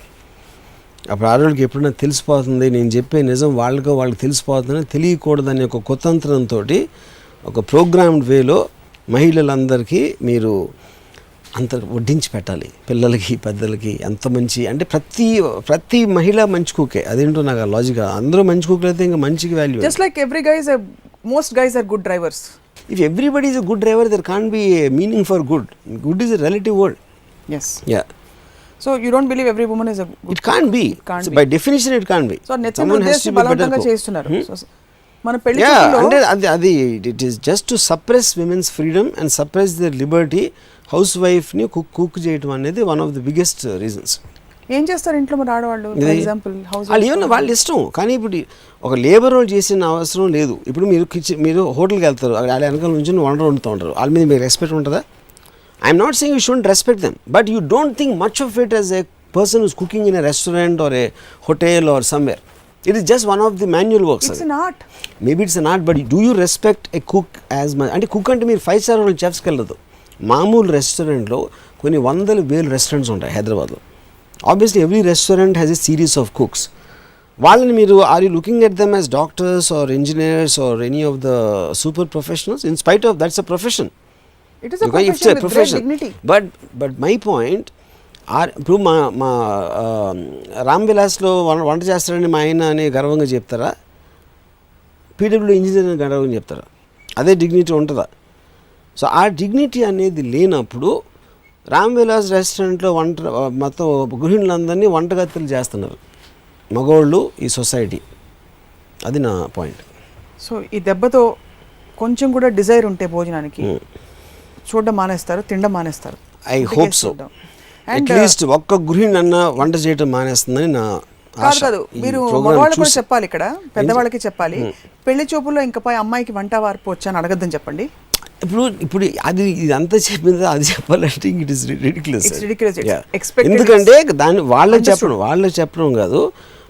అప్పుడు ఆడవాళ్ళకి ఎప్పుడైనా తెలిసిపోతుంది, నేను చెప్పే నిజం వాళ్ళకి తెలిసిపోతుందని తెలియకూడదని ఒక కుతంత్రంతో ఒక ప్రోగ్రామ్డ్ వేలో మహిళలందరికీ మీరు అంత వడ్డించి పెట్టాలి. పిల్లలకి పెద్దలకి ఎంత మంచి అంటే ప్రతి మహిళ మంచి కుకే. అదేంటో నాకు ఆ లాజిక్. అందరూ మంచి కుక్కలు అయితే ఇంకా మంచికి value. Just like most guys are good drivers. If everybody is a good driver, there can't be a meaning for good. Good is a relative word. Yes. Yeah. So you don't believe every woman is a good? It can't be. So by definition it can't be. So someone has to be better. చేస్తున్నారు. మన పెళ్లి అంటే అది it is just to suppress women's freedom and suppress their liberty. హౌస్ వైఫ్ని కుక్ చేయడం అనేది one of the biggest reasons. ఏం చేస్తారు ఇంట్లో మరి ఆడవాళ్ళు? ఫర్ ఎగ్జాంపుల్ హౌస్ వాళ్ళు ఏమన్నా వాళ్ళ ఇష్టం. కానీ ఇప్పుడు ఒక లేబర్ రోల్ చేసిన అవసరం లేదు. ఇప్పుడు మీరు హోటల్కి వెళ్తారు, వాళ్ళ వెనకాల నుంచి వంట వండుతూ ఉంటారు, వాళ్ళ మీద మీకు రెస్పెక్ట్ ఉంటుందా? I'm not saying you shouldn't respect them, but you don't think much of it as a person who's cooking in a restaurant or a hotel or somewhere. It is just one of the manual works. It's an art. Maybe it's an art, but do you respect a cook as much? అంటే కుక్ అంటే మీరు 5-star హోటల్ చెఫ్స్కి వెళ్ళదు. మామూలు రెస్టారెంట్లో కొన్ని 100,000 రెస్టారెంట్స్ ఉంటాయి హైదరాబాద్లో. Obviously every restaurant has a series of cooks. వాళ్ళని మీరు are you looking at them as doctors or engineers or any of the super professionals? In spite of that's a profession. It is a profession with great dignity. But my point, ఇప్పుడు మా రామ్ విలాస్లో వంట చేస్తారని మా ఆయన అని గర్వంగా చెప్తారా? పీడబ్ల్యూ ఇంజనీర్ అని గర్వంగా చెప్తారా? అదే డిగ్నిటీ ఉంటుందా? సో ఆ డిగ్నిటీ అనేది లేనప్పుడు రామ్ విలాస్ రెస్టారెంట్లో మొత్తం గృహిణులందరినీ వంటగతులు చేస్తున్నారు మగవాళ్ళు, ఈ సొసైటీ. అది నా పాయింట్. సో ఈ దెబ్బతో కొంచెం కూడా డిజైర్ ఉంటే భోజనానికి చూడడం మానేస్తారు, తినడం మానేస్తారు. I hope so. అట్లీస్ట్ ఒక్క గృహిణి అన్న వంట చేయడం మానేస్తుందని నా ఆశ. కాదు, మీరు మగవాళ్ళు కూడా చెప్పాలి, ఇక్కడ పెద్దవాళ్ళకి చెప్పాలి. పెళ్లి చూపుల్లో ఇంకపై అమ్మాయికి వంట వార్పు వచ్చా అని అడగద్దని చెప్పండి. ఇప్పుడు అది ఇదంతా చెప్పింది అది చెప్పాలంటే ఇట్ ఇస్ రిడిక్యులస్. ఎందుకంటే దాన్ని వాళ్ళకి చెప్పడం కాదు,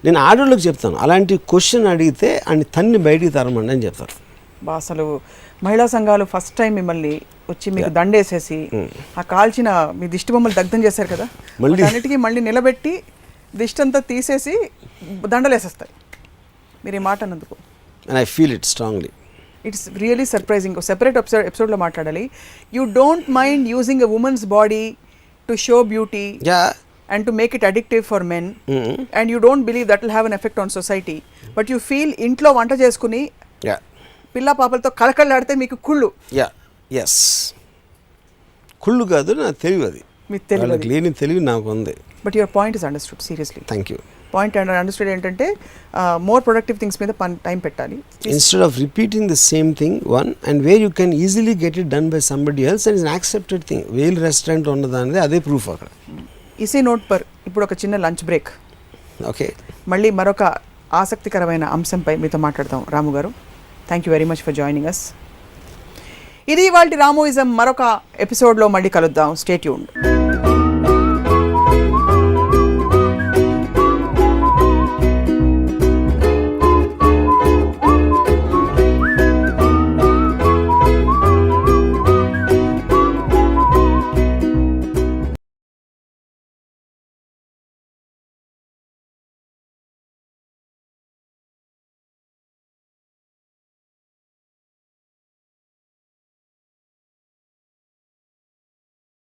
నేను ఆడవాళ్ళకి చెప్తాను. అలాంటి క్వశ్చన్ అడిగితే అని తన్ని బయటికి తరమండి అని చెప్తారు. అసలు మహిళా సంఘాలు ఫస్ట్ టైం మిమ్మల్ని వచ్చి మీకు దండేసేసి ఆ కాల్చిన మీ దిష్టి బొమ్మలు దగ్ధం చేశారు కదా, అన్నిటికీ మళ్ళీ నిలబెట్టి దిష్టి అంతా తీసేసి దండలేసేస్తాయి మీరు ఈ మాట అన్నందుకు. And I feel it strongly. It's really surprising. Separate ఎపిసోడ్లో మాట్లాడాలి. You don't mind using a women's body to show beauty and to make it addictive for men, and you don't believe that will have an effect on society, but you feel ఇంట్లో వంట చేసుకుని పిల్ల పాపలతో కళకళలాడితే మీకు కుళ్ళు. ఎస్, కుళ్ళు కాదు, నా తెలివి. అది మీకు తెలియదు, లేని తెలివి నాకు ఉంది. But your point is understood. Seriously thank you. Point understood ఏంటంటే మోర్ ప్రొడక్టివ్ థింగ్స్ మీద టైం పెట్టాలి. Instead of repeating the same thing and where you can easily get it done by somebody else and is unaccepted thing. Well restaurant ఉన్నదానిది అదే ప్రూఫ్ అక్కడ. ఇసీ నోట్ పర్ ఇప్పుడు ఒక చిన్న లంచ్ బ్రేక్. ఓకే, మళ్ళీ మరొక ఆసక్తికరమైన అంశంపై మీతో మాట్లాడతాం రాము గారు. Thank you very much for joining us. ఇది ఇవాల్టి రామోయిజం. మరొక ఎపిసోడ్లో మళ్ళీ కలుద్దాం. Stay tuned.